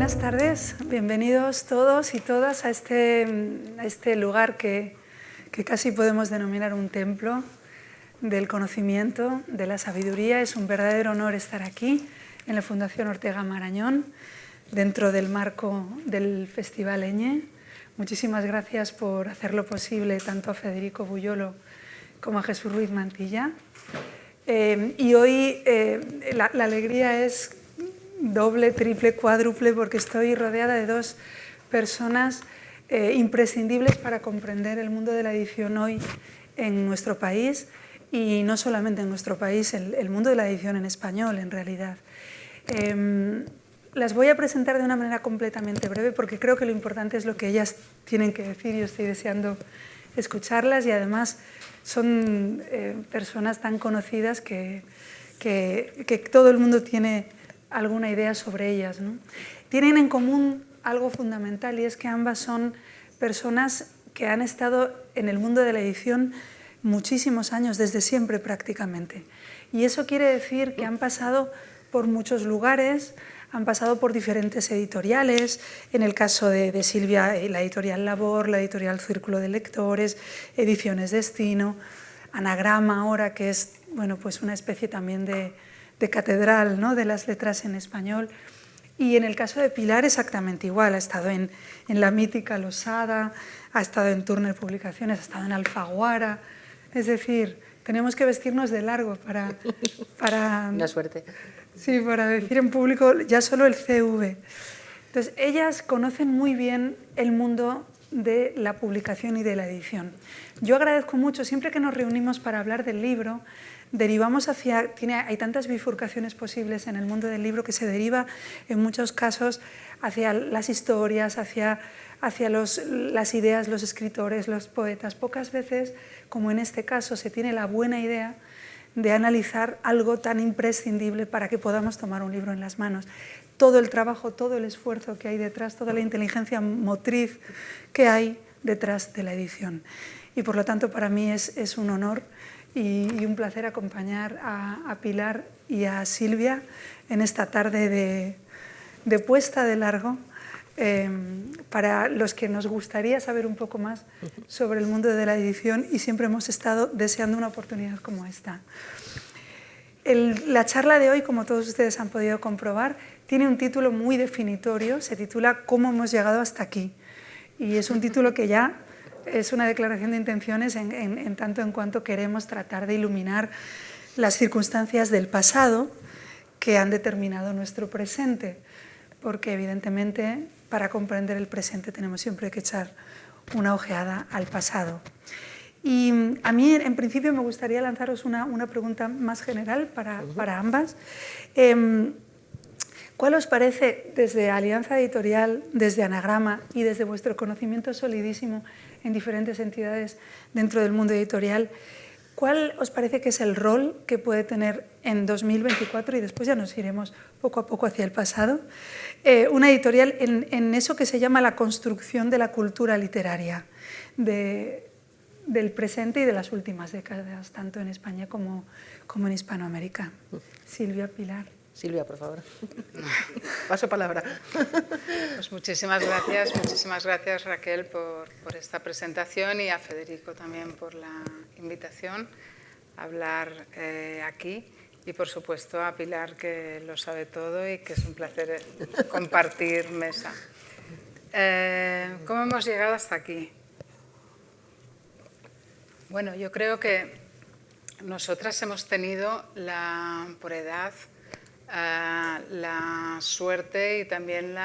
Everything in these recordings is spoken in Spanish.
Buenas tardes, bienvenidos todos y todas a este lugar que casi podemos denominar un templo del conocimiento, de la sabiduría. Es un verdadero honor estar aquí en la Fundación Ortega Marañón, dentro del marco del Festival Eñe. Muchísimas gracias por hacerlo posible tanto a Federico Buyolo como a Jesús Ruiz Mantilla. Y hoy la alegría es doble, triple, cuádruple, porque estoy rodeada de dos personas imprescindibles para comprender el mundo de la edición hoy en nuestro país, y no solamente en nuestro país, el mundo de la edición en español, en realidad. Las voy a presentar de una manera completamente breve, porque creo que lo importante es lo que ellas tienen que decir. Yo estoy deseando escucharlas, y además son personas tan conocidas que todo el mundo tiene alguna idea sobre ellas, ¿no? Tienen en común algo fundamental, y es que ambas son personas que han estado en el mundo de la edición muchísimos años, desde siempre prácticamente. Y eso quiere decir que han pasado por muchos lugares, han pasado por diferentes editoriales. En el caso de Silvia, la editorial Labor, la editorial Círculo de Lectores, Ediciones Destino, Anagrama ahora, que es, bueno, pues una especie también de catedral, ¿no?, de las letras en español. Y en el caso de Pilar exactamente igual. Ha estado en la mítica Losada, ha estado en Turner Publicaciones, ha estado en Alfaguara. Es decir, tenemos que vestirnos de largo para Una suerte. Sí, para decir en público ya solo el CV. Entonces, ellas conocen muy bien el mundo de la publicación y de la edición. Yo agradezco mucho, siempre que nos reunimos para hablar del libro, derivamos hay tantas bifurcaciones posibles en el mundo del libro, que se deriva en muchos casos hacia las historias, hacia las ideas, los escritores, los poetas. Pocas veces, como en este caso, se tiene la buena idea de analizar algo tan imprescindible para que podamos tomar un libro en las manos. Todo el trabajo, todo el esfuerzo que hay detrás, toda la inteligencia motriz que hay detrás de la edición. Y por lo tanto, para mí es un honor y un placer acompañar a Pilar y a Silvia en esta tarde de puesta de largo, para los que nos gustaría saber un poco más sobre el mundo de la edición, y siempre hemos estado deseando una oportunidad como esta. La charla de hoy, como todos ustedes han podido comprobar, tiene un título muy definitorio. Se titula «¿Cómo hemos llegado hasta aquí?». Y es un título que ya es una declaración de intenciones en tanto en cuanto queremos tratar de iluminar las circunstancias del pasado que han determinado nuestro presente, porque evidentemente para comprender el presente tenemos siempre que echar una ojeada al pasado. Y a mí, en principio, me gustaría lanzaros una pregunta más general para ambas. ¿Cuál os parece, desde Alianza Editorial, desde Anagrama y desde vuestro conocimiento solidísimo en diferentes entidades dentro del mundo editorial, cuál os parece que es el rol que puede tener en 2024, y después ya nos iremos poco a poco hacia el pasado, una editorial en eso que se llama la construcción de la cultura literaria del presente y de las últimas décadas, tanto en España como en Hispanoamérica? Silvia, Pilar. Silvia, por favor. Paso palabra. Pues muchísimas gracias Raquel por esta presentación, y a Federico también por la invitación a hablar aquí, y por supuesto a Pilar, que lo sabe todo y que es un placer compartir mesa. ¿Cómo hemos llegado hasta aquí? Bueno, yo creo que nosotras hemos tenido por edad la suerte y también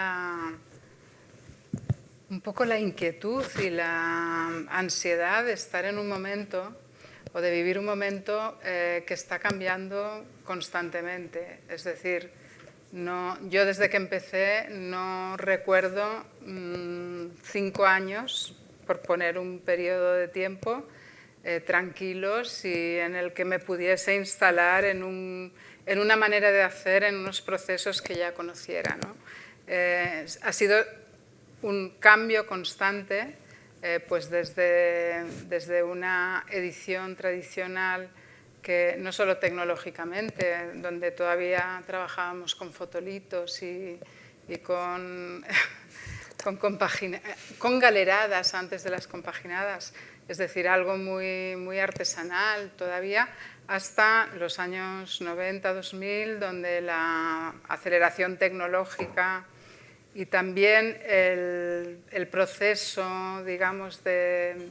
un poco la inquietud y la ansiedad de estar en un momento, o de vivir un momento que está cambiando constantemente. Es decir, yo desde que empecé no recuerdo 5 años, por poner un periodo de tiempo, tranquilos y en el que me pudiese instalar en una manera de hacer, en unos procesos que ya conociera, ¿no? Ha sido un cambio constante, pues desde una edición tradicional, que no solo tecnológicamente, donde todavía trabajábamos con fotolitos y y con galeradas antes de las compaginadas, es decir, algo muy, muy artesanal todavía, hasta los años 90-2000, donde la aceleración tecnológica y también el proceso, digamos, de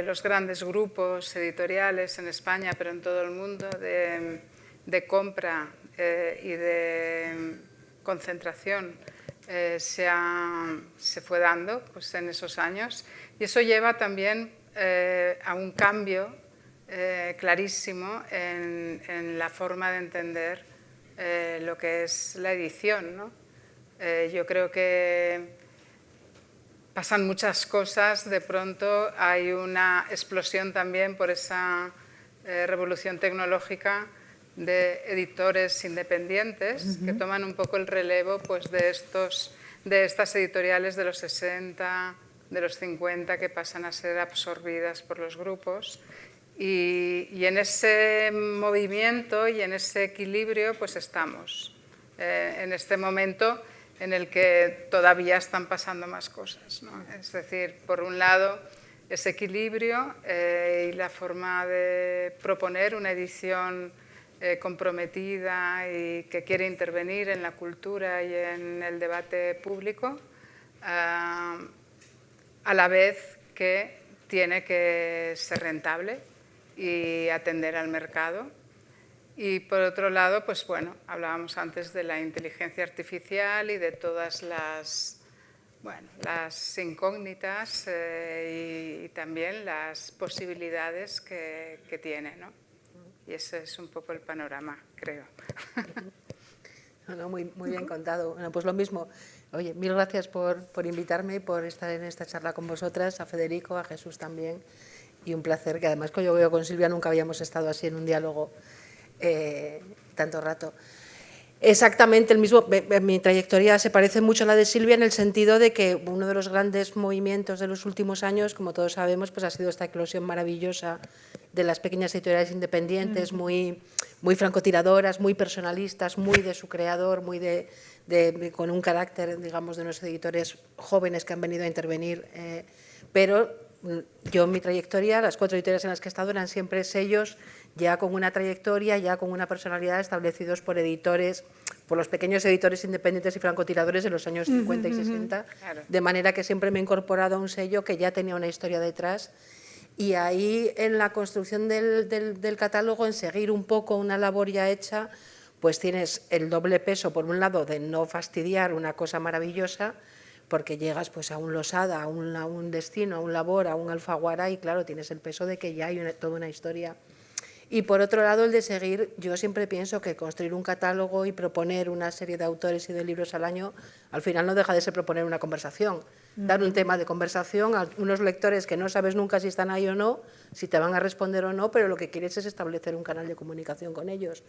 los grandes grupos editoriales en España, pero en todo el mundo, de compra y de concentración, se fue dando pues, en esos años. Y eso lleva también a un cambio clarísimo en la forma de entender lo que es la edición, ¿no? Yo creo que pasan muchas cosas, de pronto hay una explosión también por esa revolución tecnológica de editores independientes que toman un poco el relevo pues, de estas editoriales de los 60, de los 50 que pasan a ser absorbidas por los grupos. Y en ese movimiento y en ese equilibrio pues estamos, en este momento en el que todavía están pasando más cosas, ¿no? Es decir, por un lado, ese equilibrio y la forma de proponer una edición comprometida y que quiere intervenir en la cultura y en el debate público, a la vez que tiene que ser rentable y atender al mercado. Y por otro lado, pues bueno, hablábamos antes de la inteligencia artificial y de todas las incógnitas y también las posibilidades que tiene, ¿no? Y ese es un poco el panorama, creo. No, muy bien contado. Bueno, pues lo mismo. Oye, mil gracias por invitarme y por estar en esta charla con vosotras, a Federico, a Jesús también. Y un placer, que además yo veo con Silvia nunca habíamos estado así en un diálogo tanto rato. Exactamente el mismo, mi trayectoria se parece mucho a la de Silvia en el sentido de que uno de los grandes movimientos de los últimos años, como todos sabemos, pues ha sido esta eclosión maravillosa de las pequeñas editoriales independientes, muy francotiradoras, muy personalistas, muy de su creador, muy con un carácter, digamos, de unos editores jóvenes que han venido a intervenir, pero yo en mi trayectoria, las 4 editoriales en las que he estado eran siempre sellos ya con una trayectoria, ya con una personalidad, establecidos por editores, por los pequeños editores independientes y francotiradores de los años 50 y 60, claro. De manera que siempre me he incorporado a un sello que ya tenía una historia detrás. Y ahí, en la construcción del catálogo, en seguir un poco una labor ya hecha, pues tienes el doble peso, por un lado, de no fastidiar una cosa maravillosa, porque llegas pues, a un Losada, a un Destino, a un Labor, a un Alfaguara, y claro, tienes el peso de que ya hay toda una historia. Y por otro lado, el de seguir, yo siempre pienso que construir un catálogo y proponer una serie de autores y de libros al año, al final no deja de ser proponer una conversación, dar un tema de conversación a unos lectores que no sabes nunca si están ahí o no, si te van a responder o no, pero lo que quieres es establecer un canal de comunicación con ellos.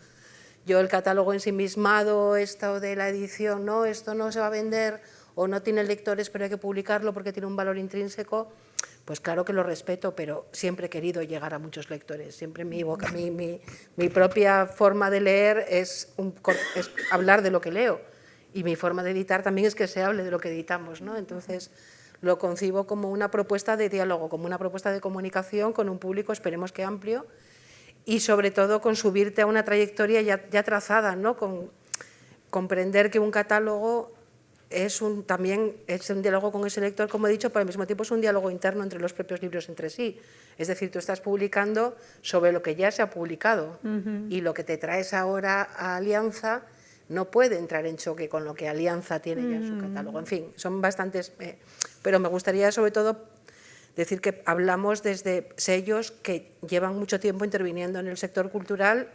Yo el catálogo ensimismado, esto de la edición, no, esto no se va a vender o no tiene lectores pero hay que publicarlo porque tiene un valor intrínseco, pues claro que lo respeto, pero siempre he querido llegar a muchos lectores. Siempre mi propia forma de leer es hablar de lo que leo, y mi forma de editar también es que se hable de lo que editamos, ¿no? Entonces lo concibo como una propuesta de diálogo, como una propuesta de comunicación con un público, esperemos que amplio, y sobre todo con subirte a una trayectoria ya trazada, ¿no? Con comprender que un catálogo también es un diálogo con ese lector, como he dicho, pero al mismo tiempo es un diálogo interno entre los propios libros entre sí. Es decir, tú estás publicando sobre lo que ya se ha publicado, y lo que te traes ahora a Alianza no puede entrar en choque con lo que Alianza tiene ya en su catálogo. En fin, son bastantes, pero me gustaría sobre todo decir que hablamos desde sellos que llevan mucho tiempo interviniendo en el sector cultural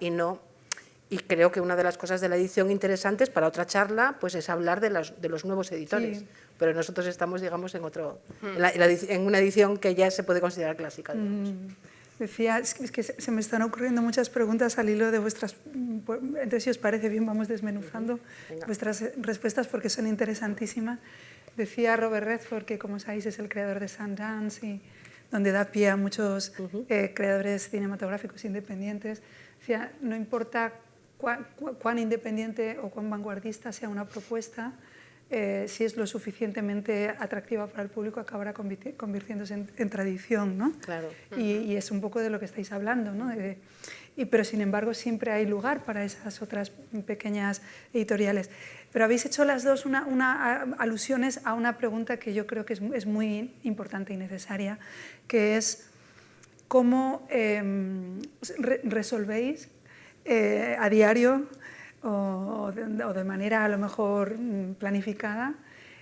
y creo que una de las cosas de la edición interesantes para otra charla pues es hablar de los nuevos editores, sí. Pero nosotros estamos, digamos, en una edición que ya se puede considerar clásica. Decía, es que se me están ocurriendo muchas preguntas al hilo de vuestras, entonces si os parece bien vamos desmenuzando vuestras respuestas porque son interesantísimas. Decía Robert Redford que, como sabéis, es el creador de Sundance y donde da pie a muchos creadores cinematográficos independientes. Decía, no importa cuán independiente o cuán vanguardista sea una propuesta, si es lo suficientemente atractiva para el público, acabará convirtiéndose en tradición, ¿no? Claro. Y es un poco de lo que estáis hablando, ¿no? Pero sin embargo siempre hay lugar para esas otras pequeñas editoriales. Pero habéis hecho las dos alusiones a una pregunta que yo creo que es muy importante y necesaria, que es cómo resolvéis a diario o de manera a lo mejor planificada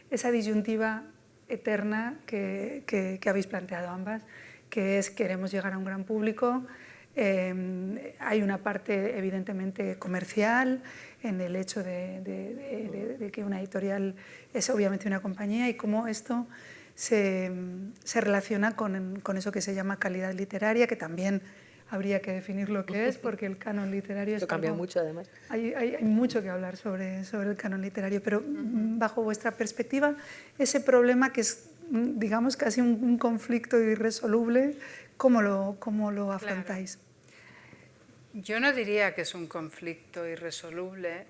esa disyuntiva eterna que habéis planteado ambas, que es queremos llegar a un gran público. Hay una parte evidentemente comercial en el hecho de que una editorial es obviamente una compañía, y cómo esto se relaciona con eso que se llama calidad literaria, que también habría que definir lo que es, porque el canon literario es cambia mucho, además. Hay mucho que hablar sobre el canon literario, pero bajo vuestra perspectiva, ese problema que es, digamos, casi un conflicto irresoluble, ¿cómo lo afrontáis? Claro. Yo no diría que es un conflicto irresoluble,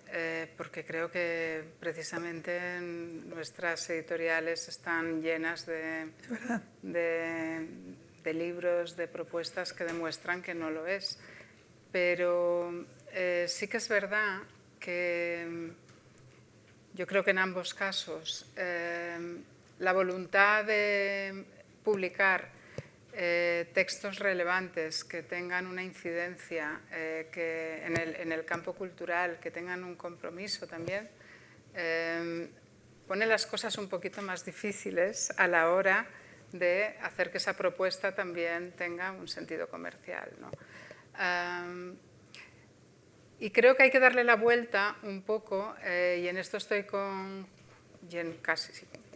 porque creo que precisamente nuestras editoriales están llenas de libros, de propuestas que demuestran que no lo es. Pero sí que es verdad que yo creo que en ambos casos la voluntad de publicar textos relevantes que tengan una incidencia en el campo cultural, que tengan un compromiso también, pone las cosas un poquito más difíciles a la hora de hacer que esa propuesta también tenga un sentido comercial, ¿no? Y creo que hay que darle la vuelta un poco, y en esto estoy y en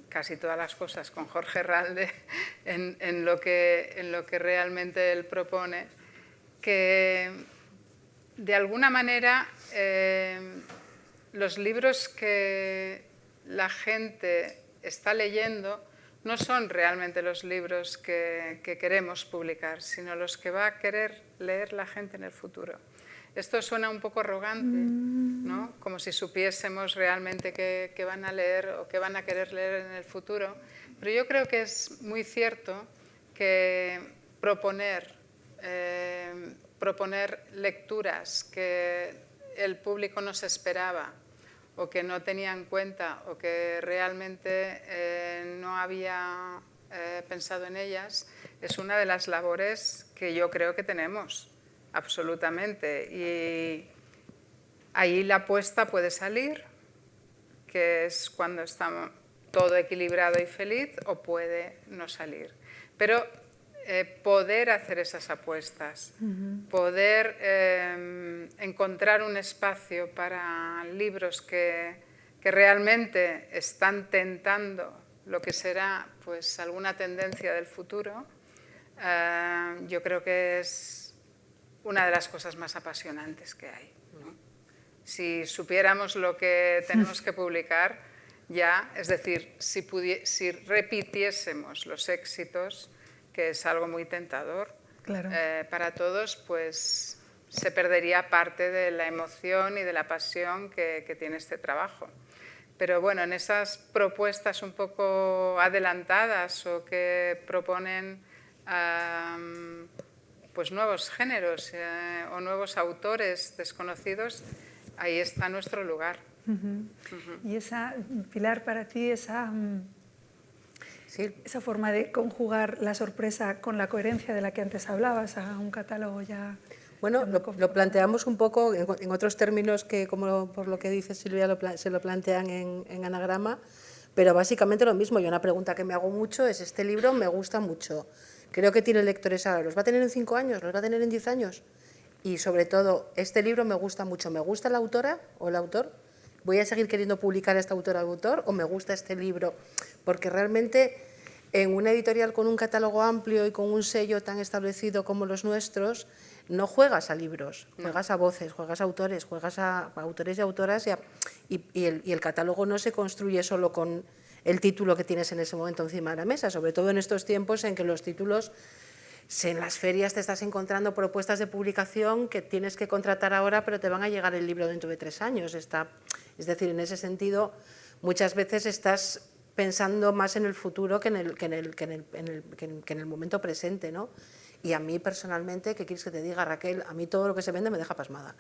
casi todas las cosas con Jorge Ralde, en lo que realmente él propone, que de alguna manera los libros que la gente está leyendo no son realmente los libros que queremos publicar, sino los que va a querer leer la gente en el futuro. Esto suena un poco arrogante, ¿no? Como si supiésemos realmente qué van a leer o qué van a querer leer en el futuro. Pero yo creo que es muy cierto que proponer lecturas que el público no se esperaba o que no tenía en cuenta o que realmente no había pensado en ellas, es una de las labores que yo creo que tenemos, absolutamente. Y ahí la apuesta puede salir, que es cuando está todo equilibrado y feliz, o puede no salir. Pero poder hacer esas apuestas, poder encontrar un espacio para libros que realmente están tentando lo que será pues alguna tendencia del futuro, yo creo que es una de las cosas más apasionantes que hay, ¿no? Si supiéramos lo que tenemos que publicar ya, es decir, si repitiésemos los éxitos, que es algo muy tentador, claro, para todos, pues se perdería parte de la emoción y de la pasión que tiene este trabajo. Pero bueno, en esas propuestas un poco adelantadas o que proponen pues nuevos géneros o nuevos autores desconocidos, ahí está nuestro lugar. Y esa, Pilar, para ti, esa forma de conjugar la sorpresa con la coherencia de la que antes hablabas, a un catálogo ya... Bueno, lo planteamos un poco en otros términos que, como por lo que dice Silvia, se lo plantean en Anagrama, pero básicamente lo mismo. Yo una pregunta que me hago mucho es: este libro me gusta mucho, creo que tiene lectores ahora, ¿los va a tener en 5 años? ¿Los va a tener en 10 años? Y sobre todo, este libro me gusta mucho, ¿me gusta la autora o el autor? ¿Voy a seguir queriendo publicar a esta autora o autor, o me gusta este libro? Porque realmente en una editorial con un catálogo amplio y con un sello tan establecido como los nuestros, no juegas a libros, juegas a voces, juegas a autores, juegas a autores y autoras, y el catálogo no se construye solo con el título que tienes en ese momento encima de la mesa, sobre todo en estos tiempos en que los títulos Si en las ferias te estás encontrando propuestas de publicación que tienes que contratar ahora, pero te van a llegar el libro dentro de 3 años. Es decir, en ese sentido, muchas veces estás pensando más en el futuro que en el momento presente, ¿no? Y a mí personalmente, ¿qué quieres que te diga, Raquel? A mí todo lo que se vende me deja pasmada.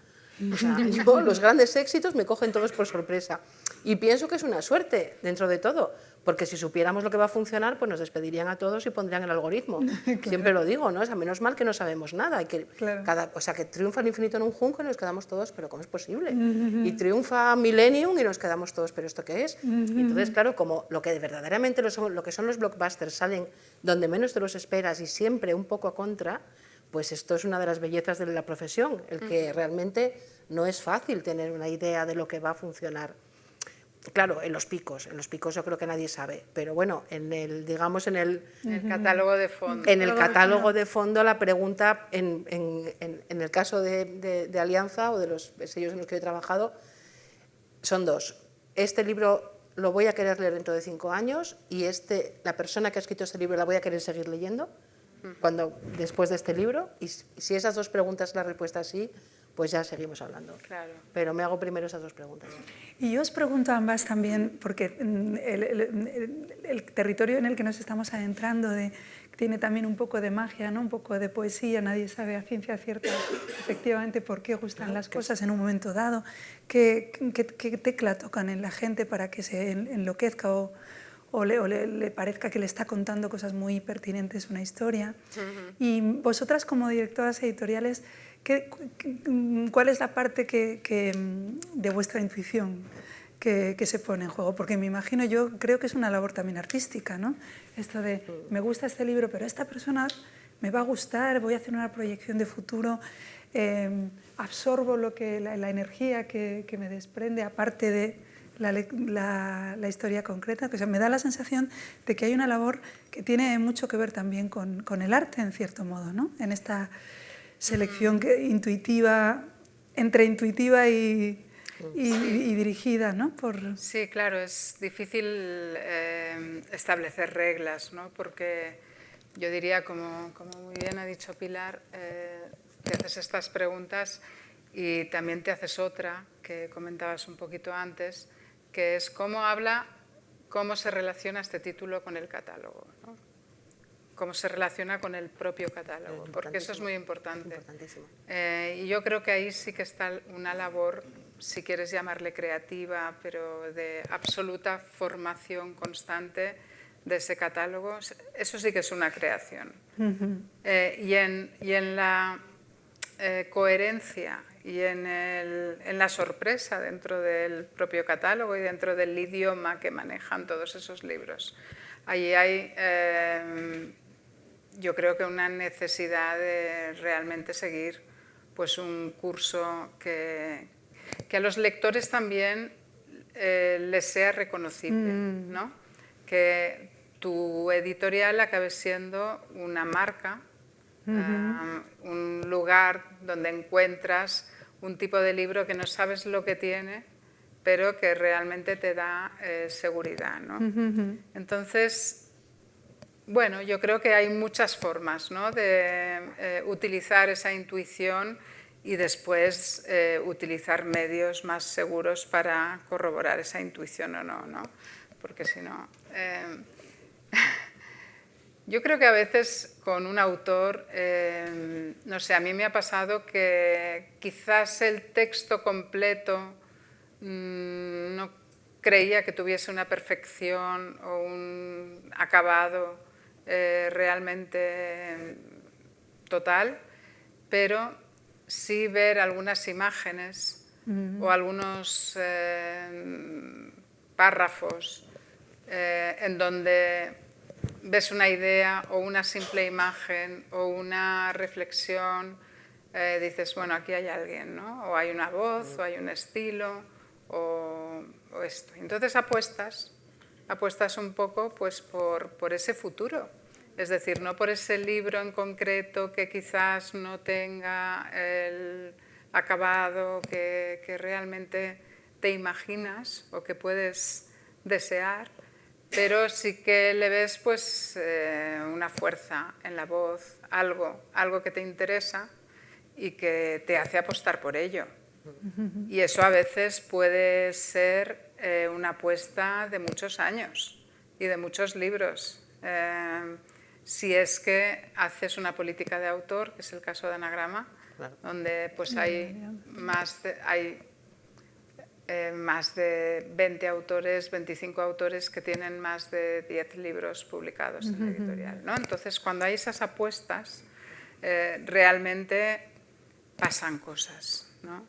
O sea, yo, los grandes éxitos me cogen todos por sorpresa. Y pienso que es una suerte dentro de todo, porque si supiéramos lo que va a funcionar, pues nos despedirían a todos y pondrían el algoritmo. Claro. Siempre lo digo, ¿no? O sea, menos mal que no sabemos nada. Y que claro. o sea, que triunfa el infinito en un junco y nos quedamos todos, ¿pero cómo es posible? Y triunfa Millennium y nos quedamos todos, ¿pero esto qué es? Y entonces, claro, como lo que verdaderamente lo que son los blockbusters salen donde menos te los esperas y siempre un poco a contra, pues esto es una de las bellezas de la profesión, el que realmente no es fácil tener una idea de lo que va a funcionar. Claro, en los picos yo creo que nadie sabe, pero bueno, digamos en el catálogo de fondo. En el catálogo de fondo la pregunta, en el caso de Alianza o de los sellos en los que he trabajado, son dos. Este libro lo voy a querer leer dentro de 5 años y la persona que ha escrito este libro la voy a querer seguir leyendo después de este libro, y si esas dos preguntas la respuesta es sí, pues ya seguimos hablando. Claro. Pero me hago primero esas dos preguntas. Y yo os pregunto a ambas también, porque el territorio en el que nos estamos adentrando tiene también un poco de magia, ¿no? Un poco de poesía, nadie sabe a ciencia cierta efectivamente por qué gustan las cosas en un momento dado, qué tecla tocan en la gente para que se enloquezca o le parezca que le está contando cosas muy pertinentes una historia. Y vosotras como directoras editoriales, ¿cuál es la parte de vuestra intuición que se pone en juego? Porque me imagino, yo creo que es una labor también artística, ¿no? Esto de, me gusta este libro, pero a esta persona me va a gustar, voy a hacer una proyección de futuro, absorbo la energía que me desprende, aparte de la historia concreta. O sea, me da la sensación de que hay una labor que tiene mucho que ver también con el arte, en cierto modo, ¿no? En esta selección intuitiva, entre intuitiva y dirigida, ¿no? Sí, claro, es difícil establecer reglas, ¿no? Porque yo diría, como muy bien ha dicho Pilar, te haces estas preguntas y también te haces otra, que comentabas un poquito antes, que es cómo se relaciona este título con el catálogo, ¿no? Cómo se relaciona con el propio catálogo, porque eso es muy importante. Y yo creo que ahí sí que está una labor, si quieres llamarle creativa, pero de absoluta formación constante de ese catálogo. Eso sí que es una creación. Y en la coherencia y en la sorpresa dentro del propio catálogo y dentro del idioma que manejan todos esos libros. Allí hay, yo creo que una necesidad de realmente seguir pues un curso que a los lectores también les sea reconocible, ¿no? Que tu editorial acabe siendo una marca, un lugar donde encuentras un tipo de libro que no sabes lo que tiene, pero que realmente te da seguridad, ¿no? Entonces, bueno, yo creo que hay muchas formas, ¿no? De utilizar esa intuición y después utilizar medios más seguros para corroborar esa intuición o no, ¿no? Porque si no... Yo creo que a veces con un autor, no sé, a mí me ha pasado que quizás el texto completo no creía que tuviese una perfección o un acabado realmente total, pero sí ver algunas imágenes o algunos párrafos en donde ves una idea o una simple imagen o una reflexión, dices, bueno, aquí hay alguien, ¿no? O hay una voz, o hay un estilo, o esto. Entonces apuestas un poco pues, por ese futuro. Es decir, no por ese libro en concreto que quizás no tenga el acabado que realmente te imaginas o que puedes desear, pero sí que le ves pues una fuerza en la voz, algo que te interesa y que te hace apostar por ello. Y eso a veces puede ser una apuesta de muchos años y de muchos libros. Si es que haces una política de autor, que es el caso de Anagrama, claro, donde pues hay más de 20 autores, 25 autores que tienen más de 10 libros publicados en la editorial, ¿no? Entonces, cuando hay esas apuestas, realmente pasan cosas, ¿no?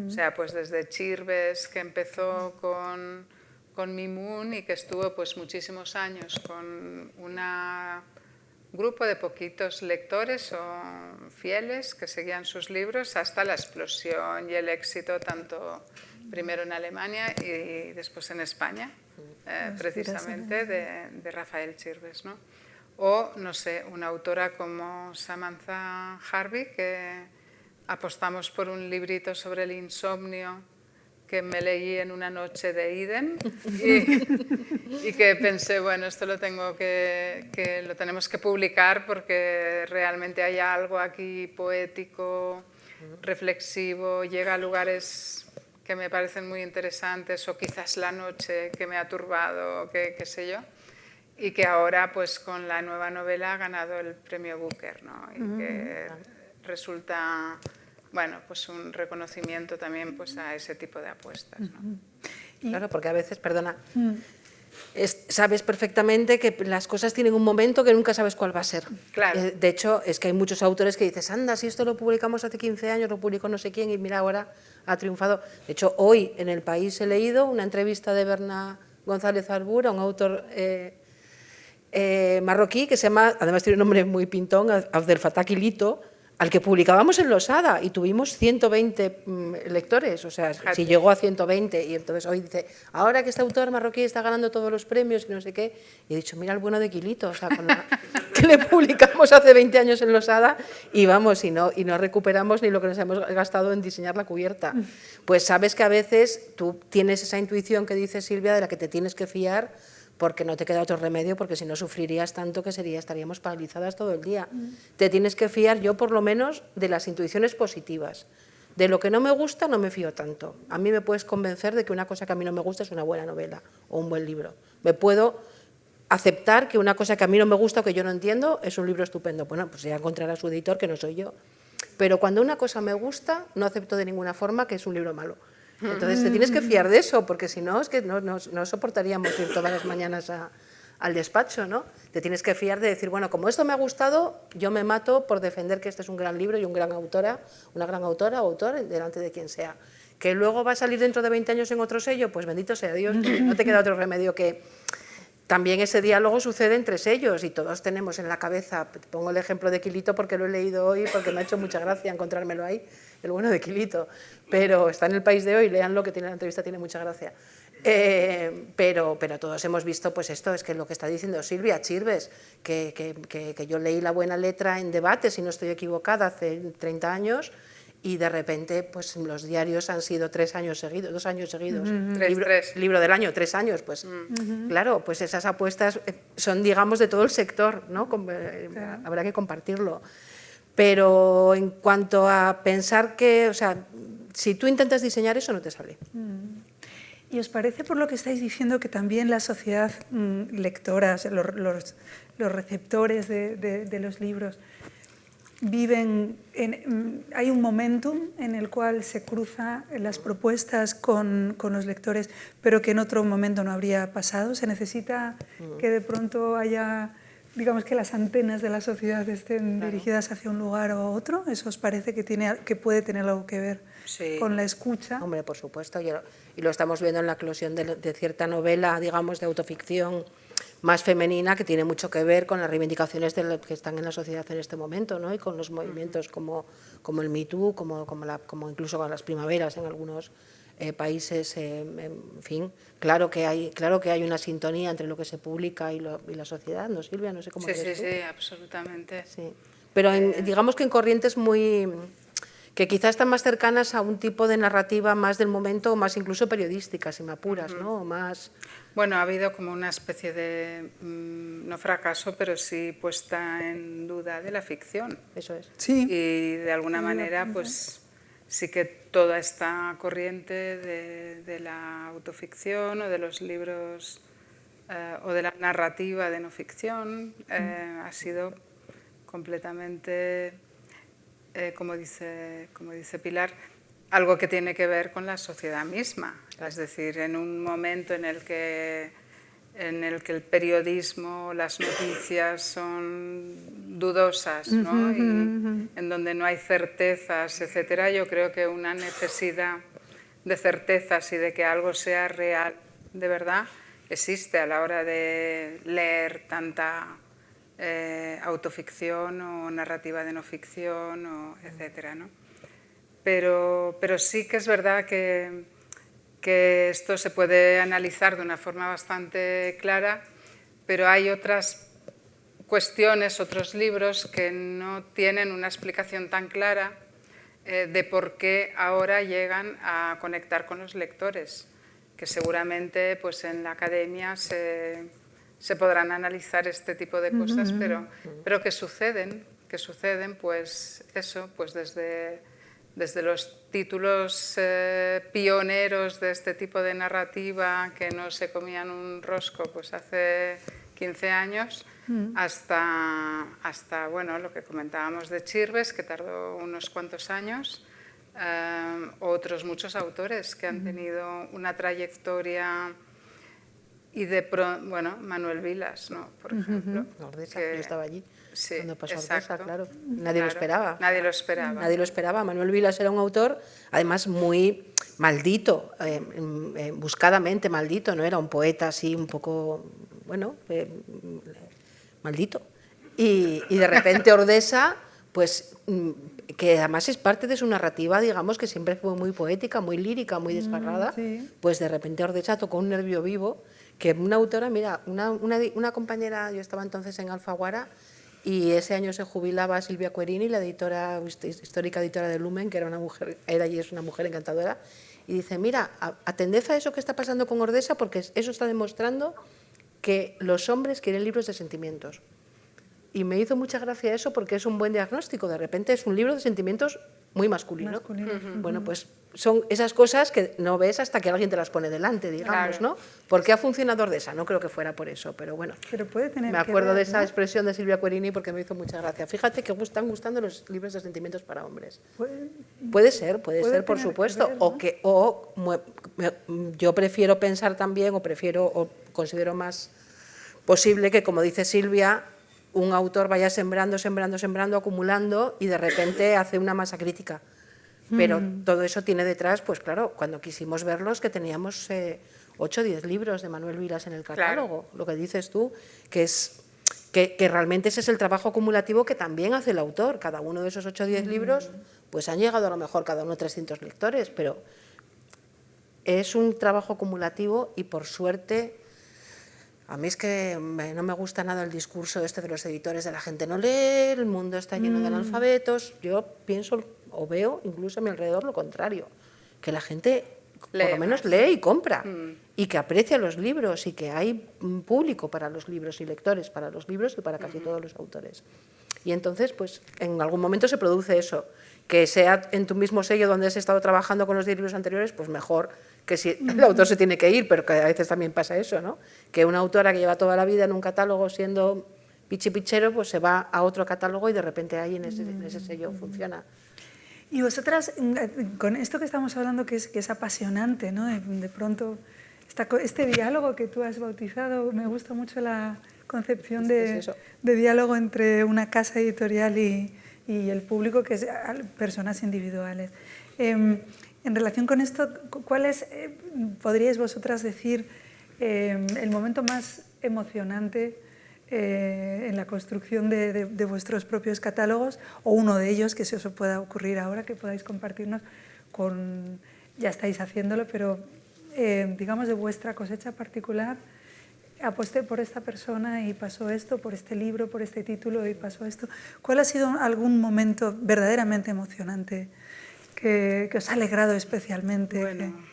O sea, pues desde Chirves, que empezó con Mimoun y que estuvo pues muchísimos años con un grupo de poquitos lectores o fieles que seguían sus libros, hasta la explosión y el éxito tanto primero en Alemania y después en España, precisamente de Rafael Chirves, ¿no? O, no sé, una autora como Samantha Harvey, que apostamos por un librito sobre el insomnio que me leí en una noche de Eden y que pensé, bueno, esto lo tenemos que publicar porque realmente hay algo aquí poético, reflexivo, llega a lugares que me parecen muy interesantes, o quizás la noche que me ha turbado, qué sé yo, y que ahora pues con la nueva novela ha ganado el premio Booker, ¿no? Y que resulta, bueno, pues un reconocimiento también pues a ese tipo de apuestas, ¿no? Claro, porque a veces, perdona, sabes perfectamente que las cosas tienen un momento que nunca sabes cuál va a ser. Claro. De hecho, es que hay muchos autores que dices, anda, si esto lo publicamos hace 15 años, lo publicó no sé quién y mira, ahora ha triunfado. De hecho, hoy en El País he leído una entrevista de Berna González Arbura, un autor marroquí que se llama, además tiene un nombre muy pintón, Abdel Fattah Quilito, al que publicábamos en Losada y tuvimos 120 lectores, o sea, si llegó a 120, y entonces hoy dice, ahora que este autor marroquí está ganando todos los premios y no sé qué, y he dicho, mira el bueno de Quilito, o sea, que le publicamos hace 20 años en Losada y vamos, y no recuperamos ni lo que nos hemos gastado en diseñar la cubierta. Pues sabes que a veces tú tienes esa intuición que dice Silvia de la que te tienes que fiar, porque no te queda otro remedio, porque si no sufrirías tanto que estaríamos paralizadas todo el día. Te tienes que fiar, yo por lo menos, de las intuiciones positivas. De lo que no me gusta no me fío tanto. A mí me puedes convencer de que una cosa que a mí no me gusta es una buena novela o un buen libro. Me puedo aceptar que una cosa que a mí no me gusta o que yo no entiendo es un libro estupendo. Bueno, pues ya encontrará su editor, que no soy yo. Pero cuando una cosa me gusta, no acepto de ninguna forma que es un libro malo. Entonces te tienes que fiar de eso, porque si no, es que no soportaríamos ir todas las mañanas al despacho, ¿no? Te tienes que fiar de decir, bueno, como esto me ha gustado, yo me mato por defender que este es un gran libro y una gran autora o autor delante de quien sea. Que luego va a salir dentro de 20 años en otro sello, pues bendito sea Dios, no te queda otro remedio que... También ese diálogo sucede entre sellos y todos tenemos en la cabeza, pongo el ejemplo de Quilito porque lo he leído hoy, porque me ha hecho mucha gracia encontrármelo ahí, el bueno de Quilito, pero está en El País de hoy, léanlo, que tiene la entrevista, tiene mucha gracia. Pero todos hemos visto pues esto, es que lo que está diciendo Silvia Chirves, que yo leí La buena letra en Debate, si no estoy equivocada, hace 30 años, y de repente pues los diarios han sido 2 años seguidos, libro del año, 3 años, pues claro, pues esas apuestas son, digamos, de todo el sector, ¿no? Habrá que compartirlo. Pero en cuanto a pensar que, o sea, si tú intentas diseñar eso no te sale. ¿Y os parece, por lo que estáis diciendo, que también la sociedad lectora, los receptores de los libros, hay un momentum en el cual se cruzan las propuestas con los lectores, pero que en otro momento no habría pasado? ¿Se necesita que de pronto haya, digamos, que las antenas de la sociedad estén dirigidas hacia un lugar o otro? ¿Eso os parece que puede tener algo que ver con la escucha? Hombre, por supuesto, y lo estamos viendo en la eclosión de cierta novela, digamos, de autoficción más femenina, que tiene mucho que ver con las reivindicaciones que están en la sociedad en este momento, ¿no? Y con los movimientos como el Me Too, como incluso con las primaveras en algunos países, en fin, claro que hay una sintonía entre lo que se publica y la sociedad, ¿no, Silvia? No sé cómo ves tú. Sí, absolutamente. Sí. Pero digamos que en corrientes que quizás están más cercanas a un tipo de narrativa más del momento, o más incluso periodística, si me apuras, ¿no? O más... Bueno, ha habido como una especie de, no fracaso, pero sí puesta en duda de la ficción. Eso es. Sí. Y de alguna manera, pues sí que toda esta corriente de la autoficción o de los libros o de la narrativa de no ficción ha sido completamente, como dice Pilar, algo que tiene que ver con la sociedad misma. Es decir, en un momento en el que el periodismo, las noticias son dudosas, ¿no? Y en donde no hay certezas, etcétera, yo creo que una necesidad de certezas y de que algo sea real de verdad existe a la hora de leer tanta autoficción o narrativa de no ficción, etcétera, ¿no? Pero sí que es verdad que esto se puede analizar de una forma bastante clara, pero hay otras cuestiones, otros libros que no tienen una explicación tan clara de por qué ahora llegan a conectar con los lectores, que seguramente pues, en la academia se podrán analizar este tipo de cosas, pero que suceden pues eso, pues desde los títulos pioneros de este tipo de narrativa que no se comían un rosco pues hace 15 años hasta bueno, lo que comentábamos de Chirves, que tardó unos cuantos años, otros muchos autores que han tenido una trayectoria y bueno, Manuel Vilas, ¿no? Por ejemplo. Ordesa, yo estaba allí. Sí, cuando pasó exacto. Ordesa, claro. Nadie lo esperaba. Nadie lo esperaba. Nadie lo esperaba. Manuel Vilas era un autor, además, muy maldito, buscadamente maldito, ¿no? Era un poeta así un poco, bueno, maldito. Y de repente Ordesa, pues, que además es parte de su narrativa, digamos, que siempre fue muy poética, muy lírica, muy desgarrada, pues de repente Ordesa tocó un nervio vivo, que una autora, mira, una compañera, yo estaba entonces en Alfaguara, y ese año se jubilaba Silvia Querini, la editora, histórica editora de Lumen, que era una mujer, era y es una mujer encantadora, y dice, mira, atended a eso que está pasando con Ordesa, porque eso está demostrando que los hombres quieren libros de sentimientos. Y me hizo mucha gracia eso porque es un buen diagnóstico. De repente es un libro de sentimientos muy masculino. Bueno, pues son esas cosas que no ves hasta que alguien te las pone delante, digamos, ¿no? ¿Por qué ha funcionado Ordesa? No creo que fuera por eso, pero bueno. Pero puede tener me acuerdo que ver, de esa ¿no? expresión de Silvia Querini porque me hizo mucha gracia. Fíjate que están gustando los libros de sentimientos para hombres. Puede ser, por supuesto. Ver, ¿no? Yo prefiero pensar también, o considero más posible que, como dice Silvia, un autor vaya sembrando, acumulando y de repente hace una masa crítica. Pero todo eso tiene detrás, pues claro, cuando quisimos verlos, que teníamos 8 o 10 libros de Manuel Vilas en el catálogo. Claro. Lo que dices tú, que realmente ese es el trabajo acumulativo que también hace el autor. Cada uno de esos 8 o 10 libros, pues han llegado a lo mejor cada uno a 300 lectores, pero es un trabajo acumulativo y por suerte... A mí es que no me gusta nada el discurso este de los editores, de la gente no lee, el mundo está lleno de analfabetos. Yo pienso o veo incluso a mi alrededor lo contrario, que la gente por lo menos lee y compra y que aprecia los libros y que hay un público para los libros y lectores para los libros y para casi todos los autores. Y entonces, pues en algún momento se produce eso, que sea en tu mismo sello donde has estado trabajando con los 10 libros anteriores, pues mejor que si el autor se tiene que ir, pero que a veces también pasa eso, ¿no? Que una autora que lleva toda la vida en un catálogo siendo pichipichero, pues se va a otro catálogo y de repente ahí en ese sello funciona. Y vosotras, con esto que estamos hablando, que es apasionante, ¿no? De pronto, este diálogo que tú has bautizado, me gusta mucho la concepción de diálogo entre una casa editorial y el público, que es personas individuales. En relación con esto, ¿cuál es, podríais vosotras decir, el momento más emocionante en la construcción de vuestros propios catálogos, o uno de ellos que se os pueda ocurrir ahora, que podáis compartirnos con, ya estáis haciéndolo, pero digamos de vuestra cosecha particular? Aposté por esta persona y pasó esto, por este libro, por este título y pasó esto. ¿Cuál ha sido algún momento verdaderamente emocionante que os ha alegrado especialmente? Bueno,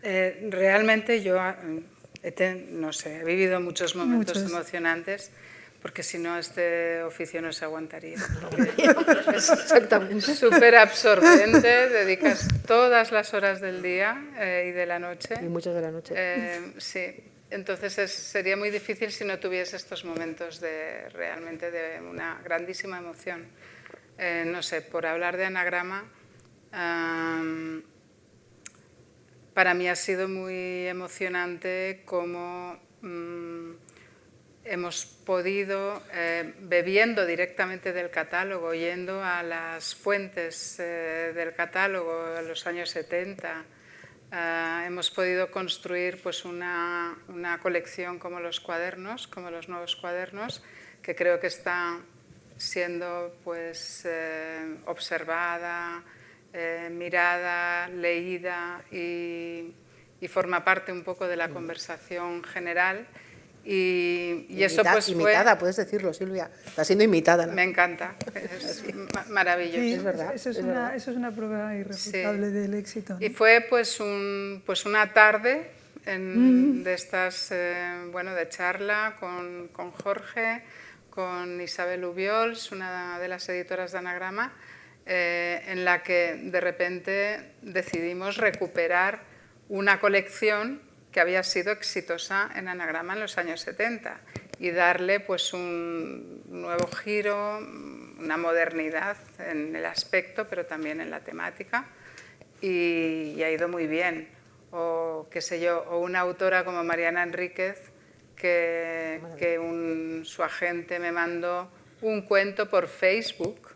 realmente yo no sé, he vivido muchos momentos Muchos. emocionantes, porque si no este oficio no se aguantaría. Exactamente. Súper absorbente, dedicas todas las horas del día y de la noche. Y muchas de la noche. Sí, entonces sería muy difícil si no tuviese estos momentos realmente de una grandísima emoción. No sé, por hablar de Anagrama, para mí ha sido muy emocionante cómo hemos podido, bebiendo directamente del catálogo, yendo a las fuentes del catálogo en los años 70, hemos podido construir pues, una colección como los cuadernos, como los nuevos cuadernos, que creo que está siendo pues, observada, mirada, leída y forma parte un poco de la conversación general. Y eso pues imitada, puedes decirlo, Silvia. Está siendo imitada, ¿no? Me encanta, es maravilloso. Sí, Es verdad, eso es una prueba irrefutable del éxito, ¿no? Y fue pues, una tarde de estas, bueno, de charla con Jorge, con Isabel Ubiols, una de las editoras de Anagrama, en la que de repente decidimos recuperar una colección que había sido exitosa en Anagrama en los años 70 y darle pues, un nuevo giro, una modernidad en el aspecto, pero también en la temática, y ha ido muy bien. O, qué sé yo, o una autora como Mariana Enríquez, que su agente me mandó un cuento por Facebook.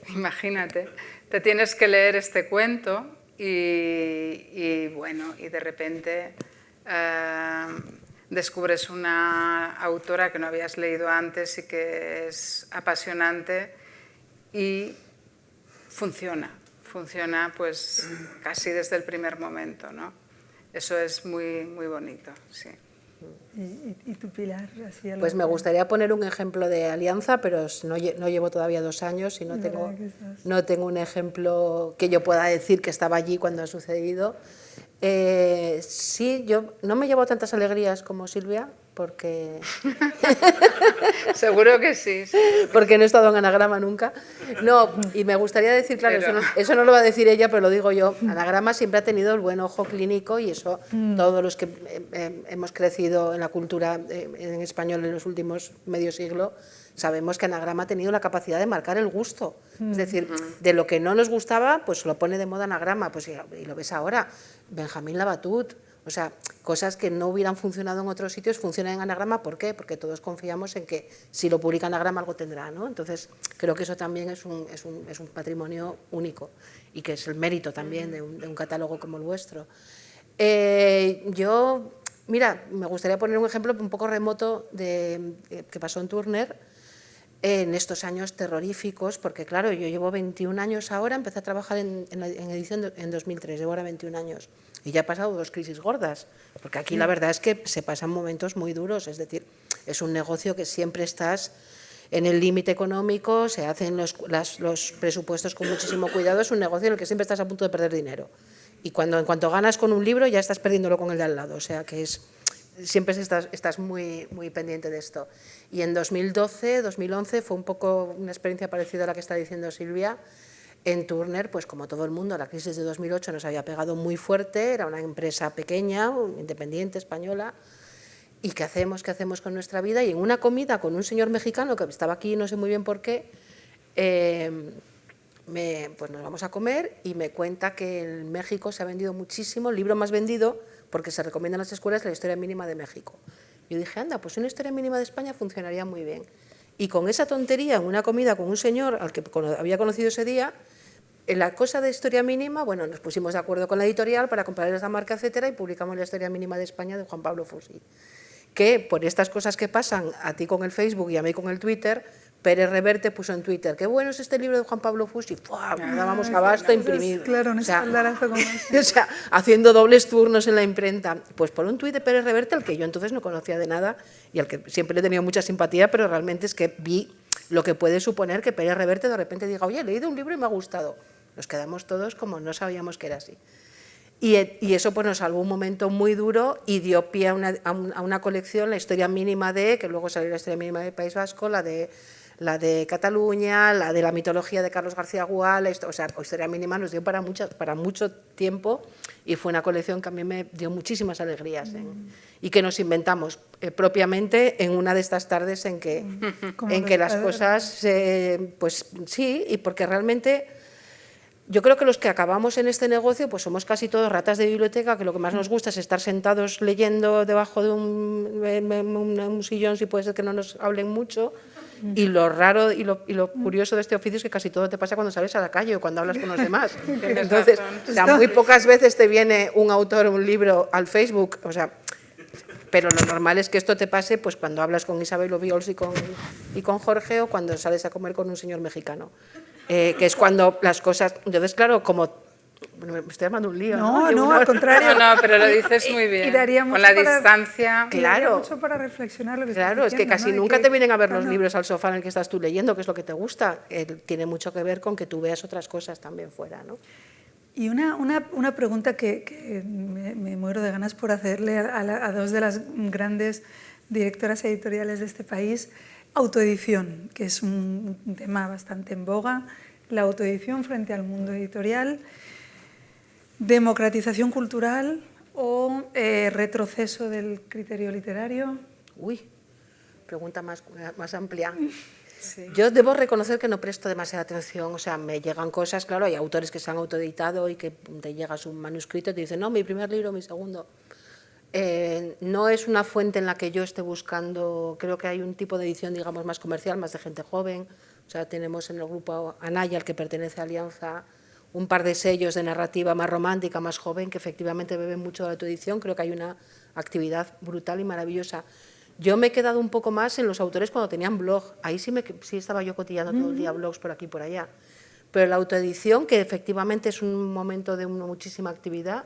Imagínate, te tienes que leer este cuento y bueno, y de repente descubres una autora que no habías leído antes y que es apasionante y funciona pues casi desde el primer momento, ¿no? Eso es muy, muy bonito, sí. ¿Y tu Pilar? Pues me gustaría poner un ejemplo de alianza, pero no llevo todavía 2 años y no tengo un ejemplo que yo pueda decir que estaba allí cuando ha sucedido. Sí, yo no me llevo tantas alegrías como Silvia, porque... Seguro que sí. Porque no he estado en Anagrama nunca. No, y me gustaría decir, claro, eso no lo va a decir ella, pero lo digo yo. Anagrama siempre ha tenido el buen ojo clínico y eso todos los que hemos crecido en la cultura en español en los últimos medio siglo sabemos que Anagrama ha tenido la capacidad de marcar el gusto. Es decir, de lo que no nos gustaba, pues lo pone de moda Anagrama, pues, y lo ves ahora. Benjamín Labatut, o sea, cosas que no hubieran funcionado en otros sitios funcionan en Anagrama. ¿Por qué? Porque todos confiamos en que si lo publica Anagrama algo tendrá, ¿no? Entonces, creo que eso también es un patrimonio único y que es el mérito también de un catálogo como el vuestro. Mira, me gustaría poner un ejemplo un poco remoto que pasó en Turner, en estos años terroríficos, porque claro, yo llevo 21 años ahora, empecé a trabajar en edición en 2003, llevo ahora 21 años, y ya he pasado 2 crisis gordas, porque aquí la verdad es que se pasan momentos muy duros, es decir, es un negocio que siempre estás en el límite económico, se hacen los presupuestos con muchísimo cuidado, es un negocio en el que siempre estás a punto de perder dinero, y en cuanto ganas con un libro ya estás perdiéndolo con el de al lado, o sea que siempre estás muy, muy pendiente de esto. Y en 2012, 2011 fue un poco una experiencia parecida a la que está diciendo Silvia. En Turner, pues como todo el mundo, la crisis de 2008 nos había pegado muy fuerte, era una empresa pequeña, independiente, española. ¿Y qué hacemos con nuestra vida? Y en una comida con un señor mexicano que estaba aquí, no sé muy bien por qué, pues nos vamos a comer y me cuenta que en México se ha vendido muchísimo, el libro más vendido, porque se recomienda en las escuelas, la historia mínima de México. Yo dije, anda, pues una historia mínima de España funcionaría muy bien. Y con esa tontería, en una comida con un señor al que había conocido ese día, en la cosa de historia mínima, bueno, nos pusimos de acuerdo con la editorial para comprar esa marca, etcétera, y publicamos la historia mínima de España de Juan Pablo Fusi. Que por estas cosas que pasan a ti con el Facebook y a mí con el Twitter, Pérez Reverte puso en Twitter, qué bueno es este libro de Juan Pablo Fusi, no dábamos abasto a imprimir. Claro, un espaldarazo como ese. O sea, haciendo dobles turnos en la imprenta. Pues por un tuit de Pérez Reverte, al que yo entonces no conocía de nada y al que siempre le he tenido mucha simpatía, pero realmente es que vi lo que puede suponer que Pérez Reverte de repente diga, oye, he leído un libro y me ha gustado. Nos quedamos todos como no sabíamos que era así. Y eso pues nos salvó un momento muy duro y dio pie a una colección, la historia mínima de, que luego salió la historia mínima del País Vasco, la de Cataluña, la de la mitología de Carlos García Gual, o sea, historia mínima nos dio para mucho tiempo y fue una colección que a mí me dio muchísimas alegrías y que nos inventamos propiamente en una de estas tardes en que las cosas, pues sí, y porque realmente yo creo que los que acabamos en este negocio pues somos casi todos ratas de biblioteca, que lo que más nos gusta es estar sentados leyendo debajo de un sillón, si puede ser que no nos hablen mucho. Y lo raro y lo curioso de este oficio es que casi todo te pasa cuando sales a la calle o cuando hablas con los demás. Entonces, o sea, muy pocas veces te viene un autor, un libro al Facebook, o sea, pero lo normal es que esto te pase pues cuando hablas con Isabel Obiols y con Jorge, o cuando sales a comer con un señor mexicano, que es cuando las cosas... Entonces, claro, como... Bueno, me estoy armando un lío, ¿no? No, al contrario. No, pero lo dices muy bien. Con la distancia. Claro. Mucho para reflexionar lo que claro, estás diciendo, es que casi nunca te vienen a ver los libros al sofá en el que estás tú leyendo, que es lo que te gusta. Tiene mucho que ver con que tú veas otras cosas también fuera, ¿no? Y una pregunta que me muero de ganas por hacerle a dos de las grandes directoras editoriales de este país. Autoedición, que es un tema bastante en boga. La autoedición frente al mundo editorial. ¿Democratización cultural o retroceso del criterio literario? Uy, pregunta más amplia. Sí. Yo debo reconocer que no presto demasiada atención, o sea, me llegan cosas, claro, hay autores que se han autoeditado y que te llega su manuscrito y te dicen, no, mi primer libro, mi segundo. No es una fuente en la que yo esté buscando, creo que hay un tipo de edición, digamos, más comercial, más de gente joven, o sea, tenemos en el grupo Anaya, al que pertenece a Alianza, un par de sellos de narrativa más romántica, más joven, que efectivamente beben mucho de la autoedición. Creo que hay una actividad brutal y maravillosa. Yo me he quedado un poco más en los autores cuando tenían blog. Ahí sí estaba yo cotillando todo el día blogs por aquí y por allá. Pero la autoedición, que efectivamente es un momento de muchísima actividad,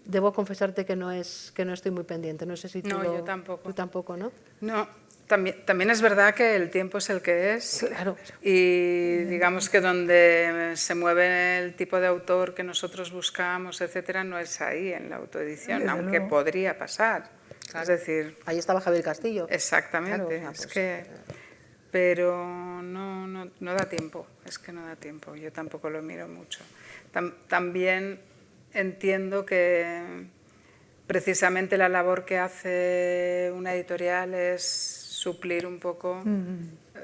debo confesarte que no estoy muy pendiente. No sé si tú, yo tampoco. Tú tampoco, ¿no? No. También es verdad que el tiempo es el que es. Claro. Y digamos que donde se mueve el tipo de autor que nosotros buscamos, etcétera, no es ahí en la autoedición, aunque podría pasar. Claro. Es decir, ahí estaba Javier Castillo. Exactamente. Claro, pero no da tiempo. Es que no da tiempo. Yo tampoco lo miro mucho. También entiendo que precisamente la labor que hace una editorial es suplir un poco,